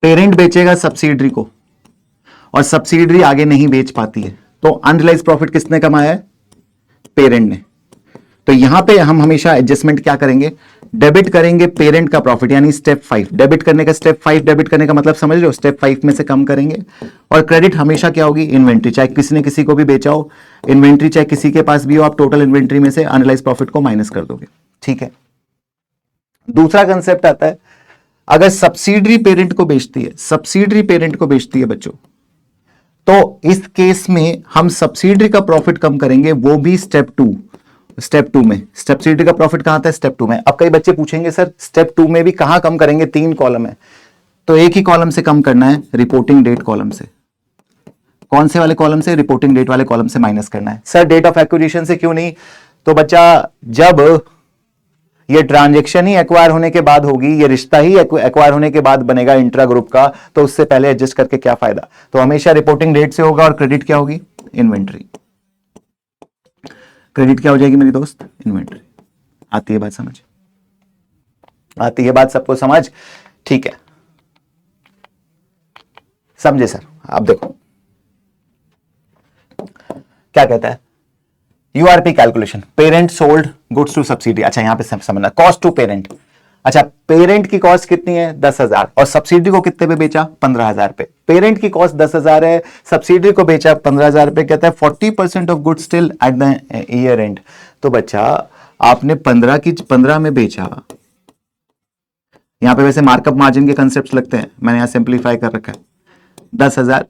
पेरेंट बेचेगा सब्सिडरी को और सब्सिडरी आगे नहीं बेच पाती है, तो अनरियलाइज प्रॉफिट किसने कमाया है? पेरेंट ने। तो यहां पे हम हमेशा एडजस्टमेंट क्या करेंगे? डेबिट करेंगे पेरेंट का प्रॉफिट, यानी स्टेप 5 डेबिट करने का। स्टेप 5 डेबिट करने का मतलब समझ रहे हो? स्टेप 5 में से कम करेंगे। और क्रेडिट हमेशा क्या होगी? इन्वेंट्री। चाहे किसी ने किसी को भी बेचा हो, इन्वेंट्री चाहे किसी के पास भी हो, आप टोटल इन्वेंट्री में से अनरियलाइज प्रॉफिट को माइनस कर दोगे। ठीक है। दूसरा कंसेप्ट आता है, अगर सब्सिडरी पेरेंट को बेचती है, सब्सिडरी पेरेंट को बेचती है बच्चों, तो इस केस में हम सब्सिडरी का प्रॉफिट कम करेंगे, वो भी स्टेप 2। स्टेप 2 में सब्सिडरी का प्रॉफिट कहां था? स्टेप 2 में। अब कई बच्चे पूछेंगे सर स्टेप 2 में भी कहां कम करेंगे? 3 कॉलम है, तो एक ही कॉलम से कम करना है, रिपोर्टिंग डेट कॉलम से। कौन से वाले कॉलम से? रिपोर्टिंग डेट वाले कॉलम से माइनस करना है। सर डेट ऑफ एक्विजिशन से क्यों नहीं? तो बच्चा जब ये ट्रांजेक्शन ही एक्वायर होने के बाद होगी, ये रिश्ता ही एक्वायर होने के बाद बनेगा इंट्रा ग्रुप का, तो उससे पहले एडजस्ट करके क्या फायदा? तो हमेशा रिपोर्टिंग डेट से होगा। और क्रेडिट क्या होगी? इन्वेंट्री। क्रेडिट क्या हो जाएगी मेरी दोस्त? इन्वेंट्री। आती है बात समझ? आती है बात सबको समझ? ठीक है, समझे सर? आप देखो क्या कहता है URP calculation, parent sold goods to subsidy. अच्छा यहां पे समझना, कॉस्ट टू पेरेंट। अच्छा पेरेंट की कॉस्ट कितनी है? 10,000, और सब्सिडी को कितने पे बेचा? 15,000 पे। पेरेंट की कॉस्ट 10,000 है, सब्सिडी को बेचा 15,000 पे। कहता है 40% of goods still at the year and. तो बच्चा आपने 15 में बेचा, यहां पे वैसे मार्कअप मार्जिन के कंसेप्ट लगते हैं, मैंने यहां सिंप्लीफाई कर रखा है। 10,000,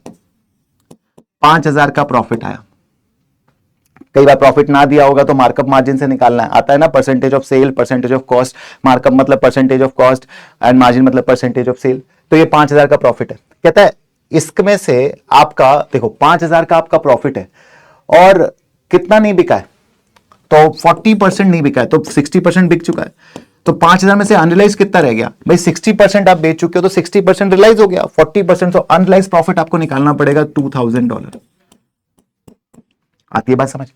5,000 का प्रॉफिट आया। कई बार प्रॉफिट ना दिया होगा तो मार्कअप मार्जिन से निकालना है, आता है ना, percentage of sale, percentage of cost. Markup मतलब percentage of cost and margin मतलब परसेंटेज ऑफ सेल। तो ये 5,000 का प्रॉफिट है। कहता है इसमें से आपका देखो 5,000 का आपका प्रॉफिट है और कितना नहीं बिका है? तो 40% नहीं बिका है, तो 60% बिक चुका है। तो 5,000 में से अनरियलाइज कितना रह गया भाई? 60% आप बेच चुके हो, तो 60% रियलाइज हो गया, 40% तो अनरियलाइज प्रॉफिट आपको निकालना पड़ेगा $2,000। आती है बात समझ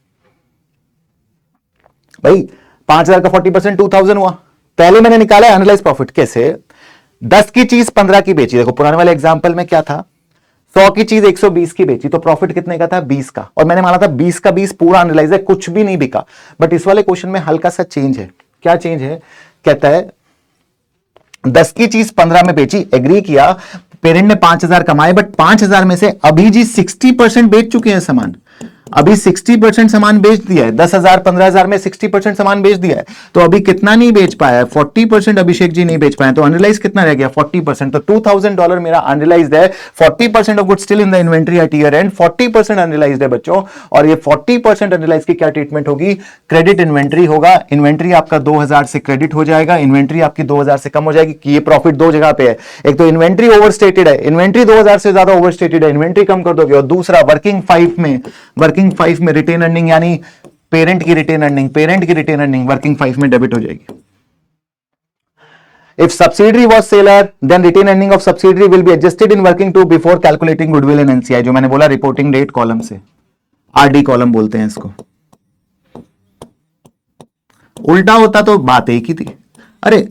भाई? 5,000 का 40% 2,000 हुआ। पहले मैंने निकाला है अनरियलाइज प्रॉफिट। कैसे? 10 की चीज 15 की बेची। देखो पुराने वाले एग्जांपल में क्या था? 100 की चीज 120 की बेची, तो प्रॉफिट कितने का था? 20 का। और मैंने माना था 20 का 20 पूरा अनरियलाइज है, कुछ भी नहीं बिका। बट इस वाले क्वेश्चन में हल्का सा चेंज है। क्या चेंज है? कहता है 10 की चीज 15 में बेची, एग्री किया, पेरेंट ने 5,000 कमाए, बट 5,000 में से अभी जी 60% बेच चुके हैं सामान। अभी 60% सामान बेच दिया है। 10,000 15,000 में 60% सामान बेच दिया है, तो अभी कितना नहीं बेच पाया है? 40% अभिषेक जी नहीं बेच पाए, तो अनरियलाइज कितना रह गया? 40%। तो $2,000 मेरा अनरियलाइज्ड है। 40% of goods still in the inventory at year and, 40% unrealised है बच्चों। और ये 40% अनरियलाइज की क्या ट्रीटमेंट होगी? क्रेडिट इन्वेंट्री होगा। इन्वेंट्री आपका 2,000 से क्रेडिट हो जाएगा, इन्वेंट्री आपकी 2,000 से कम हो जाएगी। कि ये प्रॉफिट दो जगह पे है, एक तो इन्वेंट्री ओवरस्टेटेड है, इन्वेंट्री 2,000 से ज्यादा ओवरस्टेटेड है, इन्वेंट्री कम कर दोगे। और दूसरा वर्किंग 5 में रिटेन अर्निंग, यानी पेरेंट की रिटेन अर्निंग वर्किंग 5 में डेबिट हो जाएगी। If subsidiary was seller, then retained earning of subsidiary will be adjusted in working 2 before calculating goodwill and NCI। जो मैंने बोला रिपोर्टिंग डेट कॉलम से, आरडी कॉलम बोलते हैं इसको। उल्टा होता तो बात एक ही थी। अरे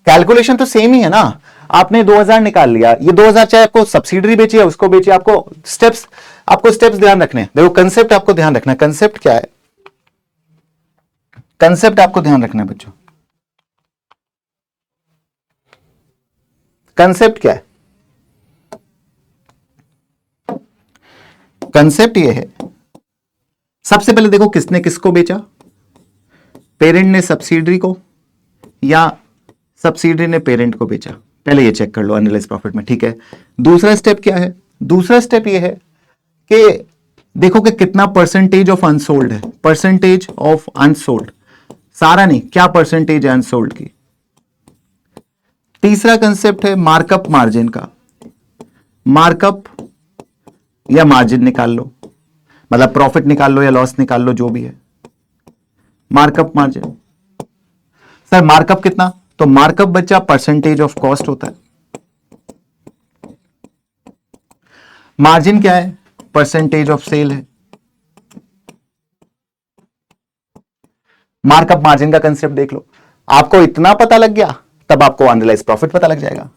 कैलकुलेशन तो सेम ही है ना। आपने 2,000 निकाल लिया, ये 2,000 चाहे आपको सब्सिडरी बेची है उसको बेची, आपको स्टेप्स ध्यान रखने। देखो कंसेप्ट आपको ध्यान रखना है। कंसेप्ट क्या है? कंसेप्ट आपको ध्यान रखना है बच्चों। कंसेप्ट क्या है? कंसेप्ट ये है, सबसे पहले देखो किसने किसको बेचा? पेरेंट ने सब्सिडरी को या सब्सिडरी ने पेरेंट को बेचा? पहले ये चेक कर लो अनरियलाइज्ड प्रॉफिट में। ठीक है, दूसरा स्टेप क्या है? दूसरा स्टेप ये है कि देखो कि कितना परसेंटेज ऑफ अनसोल्ड है। परसेंटेज ऑफ अनसोल्ड, सारा नहीं, क्या परसेंटेज है अनसोल्ड की। तीसरा कंसेप्ट है मार्कअप मार्जिन का। मार्कअप या मार्जिन निकाल लो, मतलब प्रॉफिट निकाल लो या लॉस निकाल लो, जो भी है। Markup margin. सर मार्कअप कितना? तो मार्कअप बच्चा परसेंटेज ऑफ कॉस्ट होता है। मार्जिन क्या है? परसेंटेज ऑफ सेल है। मार्कअप मार्जिन का कंसेप्ट देख लो। आपको इतना पता लग गया, तब आपको अनरियलाइज प्रॉफिट पता लग जाएगा।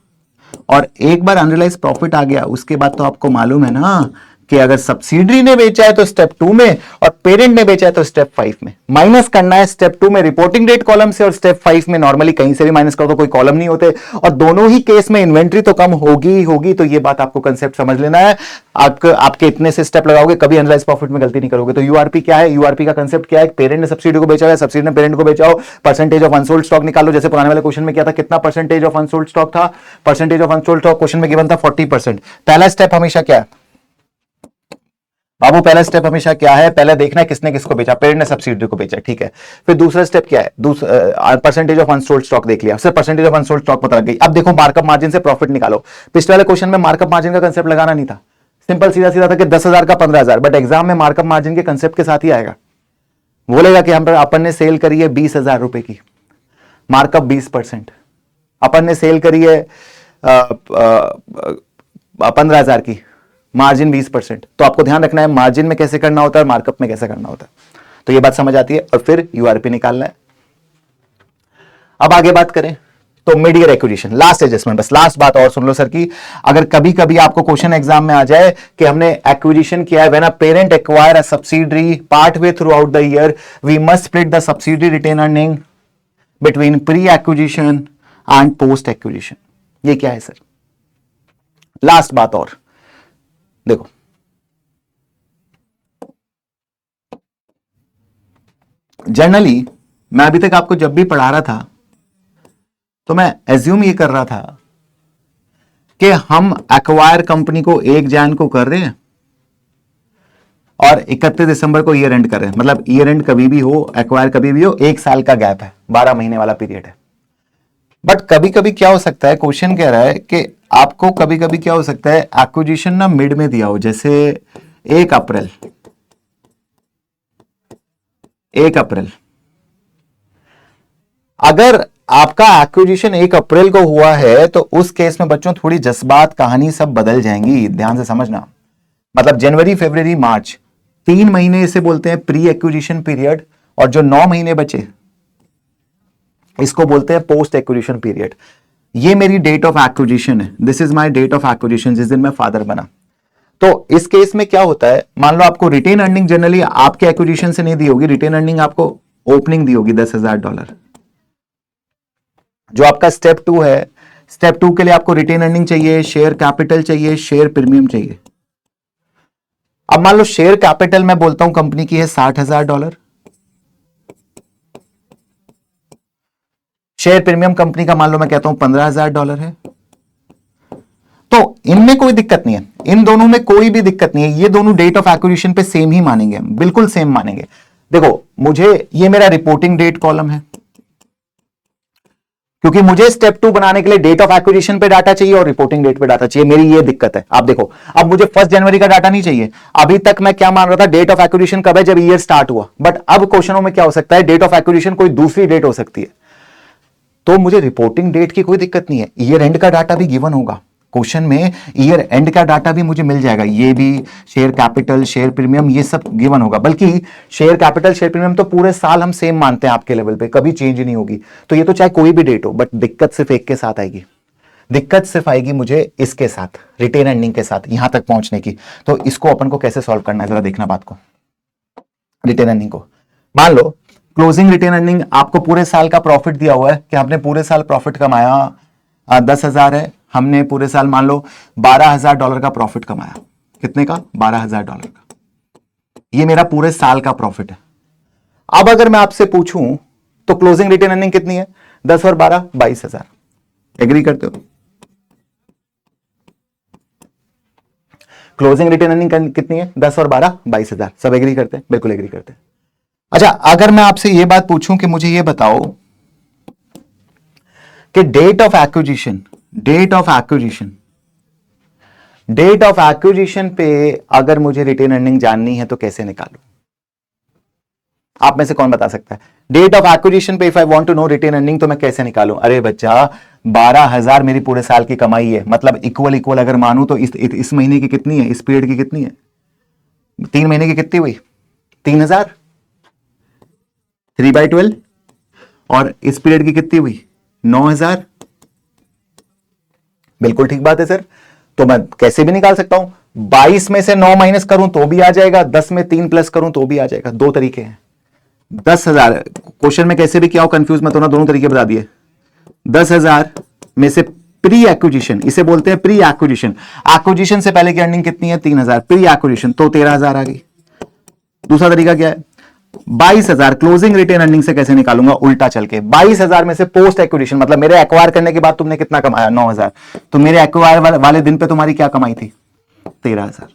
और एक बार अनरियलाइज प्रॉफिट आ गया, उसके बाद तो आपको मालूम है ना कि अगर सब्सिडरी ने बेचा है तो स्टेप 2 में, और पेरेंट ने बेचा है तो स्टेप 5 में। माइनस करना है स्टेप 2 में रिपोर्टिंग डेट कॉलम से, और स्टेप 5 में नॉर्मली कहीं से भी माइनस करो तो कोई कॉलम नहीं होते, और दोनों ही केस में इन्वेंट्री तो कम होगी ही होगी। तो ये बात आपको कंसेप्ट समझ लेना है। आपके इतने से स्टेप लगाओगे, कभी अनरियलाइज प्रॉफिट में गलती नहीं करोगे। तो यूआरपी क्या है? यूआरपी का कंसेप्ट क्या है? पेरेंट ने सब्सिडी को बेचा है, सब्सिडी ने पेरेंट को बेचा हो, परसेंटेज ऑफ अनसोल्ड स्टॉक निकालो। जैसे पुराने वाले क्वेश्चन में क्या था, कितना परसेंटेज ऑफ अनसोल्ड स्टॉक था? Percentage of unsold stock question में गिवन था 40%। पहला स्टेप हमेशा क्या है बाबू? पहला स्टेप हमेशा क्या है? पहले देखना है किसने किसको बेचा। पेरेंट ने सब्सिडी को बेचा, ठीक है। फिर दूसरा स्टेप क्या है? परसेंटेज ऑफ अनसोल्ड स्टॉक देख लिया, सिर्फ परसेंटेज ऑफ अनसोल्ड स्टॉक पता लग गई। अब देखो मार्कअप मार्जिन से प्रॉफिट निकालो। पिछले वाले क्वेश्चन में मार्कअप मार्जिन का कंसेप्ट लगाना नहीं था, सिंपल सीधा सीधा था कि 10,000 का 15,000। बट एग्जाम में मार्कअप मार्जिन के कंसेप्ट के साथ ही आएगा। बोलेगा कि हम अपन ने सेल करी है 20,000 रुपए की, मार्कअप 20%। अपन ने सेल करी है 15,000 की, मार्जिन 20%। तो आपको ध्यान रखना है मार्जिन में कैसे करना होता है, मार्कअप में कैसे करना होता है। तो ये बात समझ आती है। और फिर यूआरपी निकालना है। अब आगे बात करें तो mid year acquisition, last adjustment. बस लास्ट बात और सुन लो सर की, अगर कभी कभी आपको क्वेश्चन एग्जाम में आ जाए कि हमने एक्विजिशन किया है, when a parent acquire a subsidiary part way throughout the year, we must split the subsidiary retain earning between pre acquisition and post acquisition. ये क्या है सर? लास्ट बात और देखो, जनरली मैं अभी तक आपको जब भी पढ़ा रहा था तो मैं एज्यूम ये कर रहा था कि हम एक्वायर कंपनी को 1 जैन को कर रहे हैं और 31 दिसंबर को ईयर एंड कर रहे हैं। मतलब ईयर एंड कभी भी हो, एक्वायर कभी भी हो, 1 साल का गैप है, 12 महीने वाला पीरियड है। बट कभी कभी क्या हो सकता है, क्वेश्चन कह रहा है कि आपको कभी कभी क्या हो सकता है, एक्विजिशन ना मिड में दिया हो, जैसे 1 अप्रैल, 1 अप्रैल। अगर आपका एक्विजिशन 1 अप्रैल को हुआ है तो उस केस में बच्चों थोड़ी जज्बात कहानी सब बदल जाएंगी, ध्यान से समझना। मतलब जनवरी, फरवरी, मार्च, 3 महीने इसे बोलते हैं प्री एक्विजिशन पीरियड, और जो 9 महीने बचे इसको बोलते हैं पोस्ट एक्विजिशन पीरियड। ये मेरी डेट ऑफ एक्विजिशन है, this is my date of acquisition, जिस दिन मैं फादर बना। तो इस केस में क्या होता है, मान लो आपको रिटेन अर्निंग जनरली आपके एक्विजिशन से नहीं दी होगी, रिटेन अर्निंग आपको ओपनिंग दी होगी $10,000। जो आपका स्टेप 2 है, स्टेप 2 के लिए आपको रिटेन अर्निंग चाहिए, शेयर कैपिटल चाहिए, शेयर प्रीमियम चाहिए। अब मान लो शेयर कैपिटल मैं बोलता हूं कंपनी की है $60,000, शेयर प्रीमियम कंपनी का मान लो मैं कहता हूं $15,000 है। तो इनमें कोई दिक्कत नहीं है, इन दोनों में कोई भी दिक्कत नहीं है, ये दोनों डेट ऑफ एक्विजिशन पे सेम ही मानेंगे, बिल्कुल सेम मानेंगे। देखो मुझे, ये मेरा रिपोर्टिंग डेट कॉलम है, क्योंकि मुझे स्टेप 2 बनाने के लिए डेट ऑफ एक्विजिशन पे डाटा चाहिए और रिपोर्टिंग डेट पे डाटा चाहिए। मेरी ये दिक्कत है। आप देखो, अब मुझे 1 जनवरी का डाटा नहीं चाहिए। अभी तक मैं क्या मान रहा था, डेट ऑफ एक्विजिशन कब है, जब ईयर स्टार्ट हुआ। बट अब क्वेश्चनों में क्या हो सकता है, डेट ऑफ एक्विजिशन कोई दूसरी डेट हो सकती है। तो मुझे रिपोर्टिंग डेट की कोई दिक्कत नहीं है, ईयर एंड का डाटा भी गिवन होगा क्वेश्चन में, ईयर एंड का डाटा भी मुझे मिल जाएगा। ये भी शेयर कैपिटल, शेयर प्रीमियम, ये सब गिवन होगा। बल्कि शेयर कैपिटल, शेयर प्रीमियम तो पूरे साल हम सेम मानते हैं आपके लेवल पे, कभी चेंज नहीं होगी। तो ये तो चाहे कोई भी डेट हो, बट दिक्कत सिर्फ एक के साथ आएगी, दिक्कत सिर्फ आएगी मुझे इसके साथ, रिटेन अर्निंग के साथ, यहां तक पहुंचने की। तो इसको अपन को कैसे सॉल्व करना है, जरा देखना बात को। रिटेन अर्निंग को मान लो क्लोजिंग रिटेन अर्निंग आपको पूरे साल का प्रॉफिट दिया हुआ है कि आपने पूरे साल प्रॉफिट कमाया 10,000 है, हमने पूरे साल मान लो $12,000 का प्रॉफिट कमाया। कितने का? $12,000 का। ये मेरा पूरे साल का प्रॉफिट है। अब अगर मैं आपसे पूछूं तो क्लोजिंग रिटेन अर्निंग कितनी है? 10 और 12 22,000। एग्री करते हो? क्लोजिंग रिटेन अर्निंग कितनी है? 10 और 12 22,000। सब एग्री करते हैं? बिल्कुल एग्री करते हैं। अच्छा, अगर मैं आपसे यह बात पूछूं कि मुझे यह बताओ कि date of acquisition, date of acquisition, date of acquisition पे अगर मुझे रिटेन अर्निंग जाननी है तो कैसे निकालूं? आप में से कौन बता सकता है? डेट ऑफ एक्विजिशन पे if I want to know retain earning तो मैं कैसे निकालूं? अरे बच्चा 12,000 मेरी पूरे साल की कमाई है, मतलब इक्वल इक्वल अगर मानूं तो इस महीने की कितनी है, इस पीरियड की कितनी है, 3 महीने की कितनी हुई? 3,000, 3/12। और इस पीरियड की कितनी हुई? 9,000। बिल्कुल ठीक बात है सर। तो मैं कैसे भी निकाल सकता हूं, 22 में से 9 माइनस करूं तो भी आ जाएगा, 10 में 3 प्लस करूं तो भी आ जाएगा। दो तरीके हैं। 10,000 क्वेश्चन में कैसे भी क्या हो, कंफ्यूज मत होना, दोनों तरीके बता दिए। 10,000 में से प्री एक्विजिशन, इसे बोलते हैं प्री एक्विजिशन, एक्विजिशन से पहले की अर्निंग कितनी है? 3,000, प्री एक्विजिशन तो 13,000 आ गई। दूसरा तरीका क्या है? 22,000 क्लोजिंग रिटेन अर्निंग से कैसे निकालूंगा? उल्टा चल के 22,000 में से पोस्ट एक्विजिशन, मतलब मेरे एक्वायर करने के बाद तुमने कितना कमाया? 9,000। तो मेरे एक्वायर वाले दिन पे तुम्हारी क्या कमाई थी? 13,000।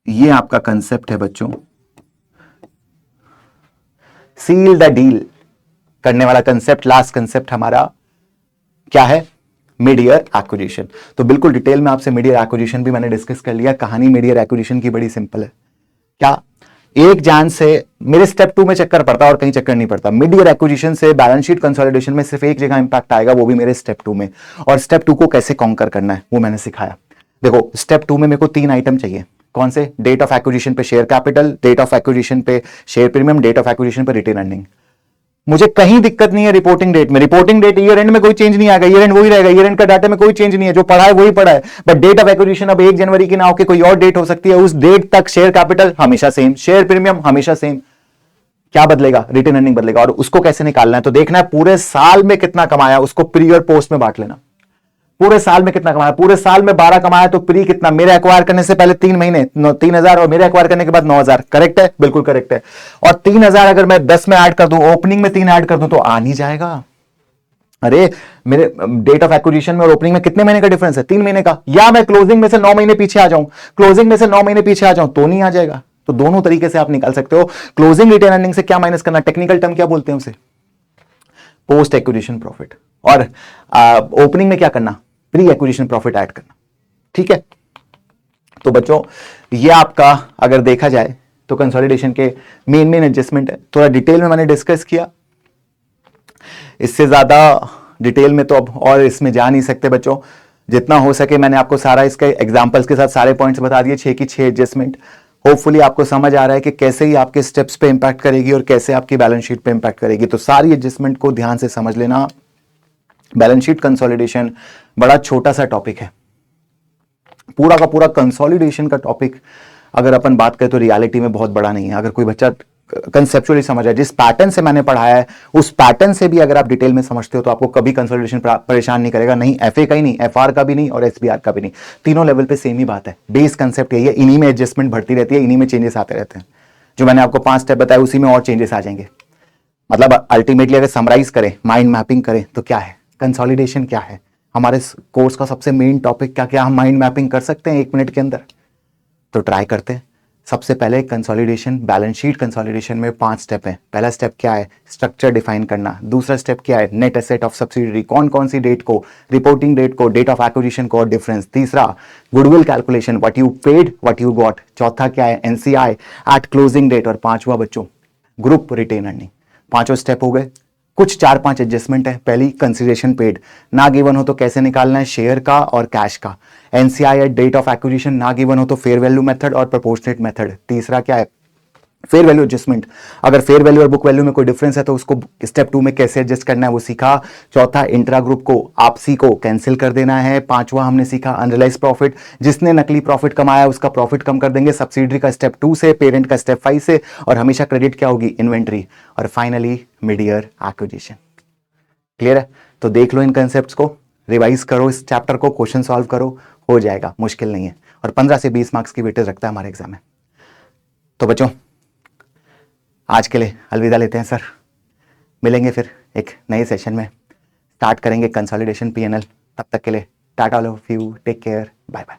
ये आपका कंसेप्ट है बच्चों, सील द डील करने वाला कंसेप्ट। लास्ट कंसेप्ट हमारा क्या है? Mid year acquisition. तो बिल्कुल डिटेल में आपसे मिड ईयर एक्विजिशन भी मैंने डिस्कस कर लिया। कहानी मिड ईयर एक्विजिशन की बड़ी सिंपल है। क्या 1 जान से मेरे स्टेप 2 में चक्कर पड़ता है और कहीं चक्कर नहीं पड़ता। मिड ईयर एक्विजिशन से बैलेंस शीट कंसोलिडेशन में सिर्फ एक जगह इंपैक्ट आएगा, वो भी मेरे स्टेप 2 में। और स्टेप 2 को कैसे कॉन्कर करना है वो मैंने सिखाया। देखो स्टेप 2 में मेरे को 3 आइटम चाहिए। कौन से? डेट ऑफ एक्विजिशन पे share capital, date of acquisition पे share premium, date of acquisition पे रिटेन अर्निंग। मुझे कहीं दिक्कत नहीं है रिपोर्टिंग डेट में। रिपोर्टिंग डेट ईयर एंड में कोई चेंज नहीं आएगा, ईयर एंड वही रहेगा, ईयर एंड का डाटा में कोई चेंज नहीं है, जो पढ़ा है वही पढ़ा है। बट डेट ऑफ एक्विजिशन अब 1 जनवरी की ना होकर कोई और डेट हो सकती है, उस डेट तक शेयर कैपिटल हमेशा सेम, शेयर प्रीमियम हमेशा सेम। क्या बदलेगा? रिटेन अर्निंग बदलेगा। और उसको कैसे निकालना है? तो देखना है पूरे साल में कितना कमाया, उसको प्री और पोस्ट में बांट लेना। पूरे साल में कितना कमाया? पूरे साल में 12 कमाया तो प्री कितना? मेरे एक्वायर करने से पहले 3 महीने 3,000 और मेरे एक्वायर करने के बाद 9,000। करेक्ट है? बिल्कुल करेक्ट है। और 3,000 अगर मैं 10 में ऐड कर दूं, ओपनिंग में 3 ऐड कर दूं तो आ नहीं जाएगा। अरे मेरे डेट ऑफ एक्विजिशन में और ओपनिंग में कितने महीने का डिफरेंस है? 3 महीने का। या मैं क्लोजिंग में से 9 महीने पीछे आ जाऊं, क्लोजिंग में से 9 महीने पीछे आ जाऊं तो नहीं आ जाएगा। तो दोनों तरीके से आप निकाल सकते हो। क्लोजिंग रिटेन अर्निंग से क्या माइनस करना, टेक्निकल टर्म क्या बोलते हैं उसे? Post acquisition profit. और ओपनिंग में क्या करना? प्री एक्विजिशन प्रॉफिट ऐड करना। ठीक है? तो बच्चों ये आपका अगर देखा जाए तो कंसोलिडेशन के मेन एडजस्टमेंट है। थोड़ा डिटेल में मैंने डिस्कस किया, इससे ज्यादा डिटेल में तो अब और इसमें जा नहीं सकते बच्चों। जितना हो सके मैंने आपको सारा इसके एग्जांपल्स के साथ सारे पॉइंट्स बता दिए, 6 की 6 एडजस्टमेंट। होपफुली आपको समझ आ रहा है कि कैसे ही आपके स्टेप्स पे इंपैक्ट करेगी और कैसे आपकी बैलेंस शीट पे इंपैक्ट करेगी। तो सारी एडजस्टमेंट को ध्यान से समझ लेना। बैलेंस शीट कंसोलिडेशन बड़ा छोटा सा टॉपिक है, पूरा का पूरा कंसोलिडेशन का टॉपिक अगर अपन बात करें तो रियलिटी में बहुत बड़ा नहीं है। अगर कोई बच्चा कंसेप्चुअली समझ है, जिस पैटर्न से मैंने पढ़ाया है उस पैटर्न से भी अगर आप डिटेल में समझते हो तो आपको कभी कंसोलिडेशन परेशान नहीं करेगा। नहीं एफए का ही नहीं, एफआर का भी नहीं और एसबीआर का भी नहीं। तीनों लेवल पे सेम ही बात है। बेस कंसेप्ट यही है, इन्हीं में एडजस्टमेंट बढ़ती रहती है, इन्हीं में चेंजेस आते रहते हैं। जो मैंने आपको 5 स्टेप बताया उसी में और चेंजेस आ जाएंगे। मतलब अल्टीमेटली अगर समराइज करें, माइंड मैपिंग करें तो क्या है कंसोलिडेशन, क्या है हमारे कोर्स का सबसे मेन टॉपिक, क्या हम माइंड मैपिंग कर सकते हैं 1 मिनट के अंदर? तो ट्राई करते हैं। सबसे पहले कंसोलिडेशन, बैलेंस शीट कंसोलिडेशन में 5 स्टेप है। पहला स्टेप क्या है? स्ट्रक्चर डिफाइन करना। दूसरा स्टेप क्या है? नेट एसेट ऑफ सब्सिडियरी, कौन कौन सी डेट को, रिपोर्टिंग डेट को, डेट ऑफ एक्विजिशन को और डिफरेंस। तीसरा goodwill calculation, what you paid what you got. चौथा क्या है? NCI at closing date. और पांचवा बच्चों ग्रुप रिटेन अर्निंग। पांचों स्टेप हो गए। कुछ 4-5 एडजस्टमेंट है। पहली कंसिडरेशन पेड, ना गिवन हो तो कैसे निकालना है? शेयर का और कैश का। NCI at date of acquisition, ना गिवन हो तो फेयर वैल्यू मेथड और प्रोपोर्शनेट मेथड। तीसरा क्या है? फेयर वैल्यू एडजस्टमेंट, अगर फेयर वैल्यू और बुक वैल्यू में कोई डिफरेंस है तो उसको स्टेप 2 में कैसे एडजस्ट करना है वो सीखा। चौथा इंट्रा ग्रुप को आपसी को कैंसिल कर देना है। पांचवा हमने सीखा अनरियलाइज प्रॉफिट, जिसने नकली प्रॉफिट कमाया उसका प्रॉफिट कम कर देंगे सब्सिडरी का स्टेप 2 से, पेरेंट का स्टेप 5 से, और हमेशा क्रेडिट क्या होगी? इन्वेंट्री। और finally mid year acquisition. Clear है? तो देख लो इन कंसेप्ट्स को, रिवाइज करो इस चैप्टर को, क्वेश्चन सॉल्व करो, हो जाएगा, मुश्किल नहीं है। और 15 से 20 मार्क्स की वेटेज रखता है हमारे एग्जाम में। तो बच्चों आज के लिए अलविदा लेते हैं सर, मिलेंगे फिर एक नए सेशन में, स्टार्ट करेंगे कंसोलिडेशन पीएनएल। तब तक के लिए tata, love you, take care, bye bye.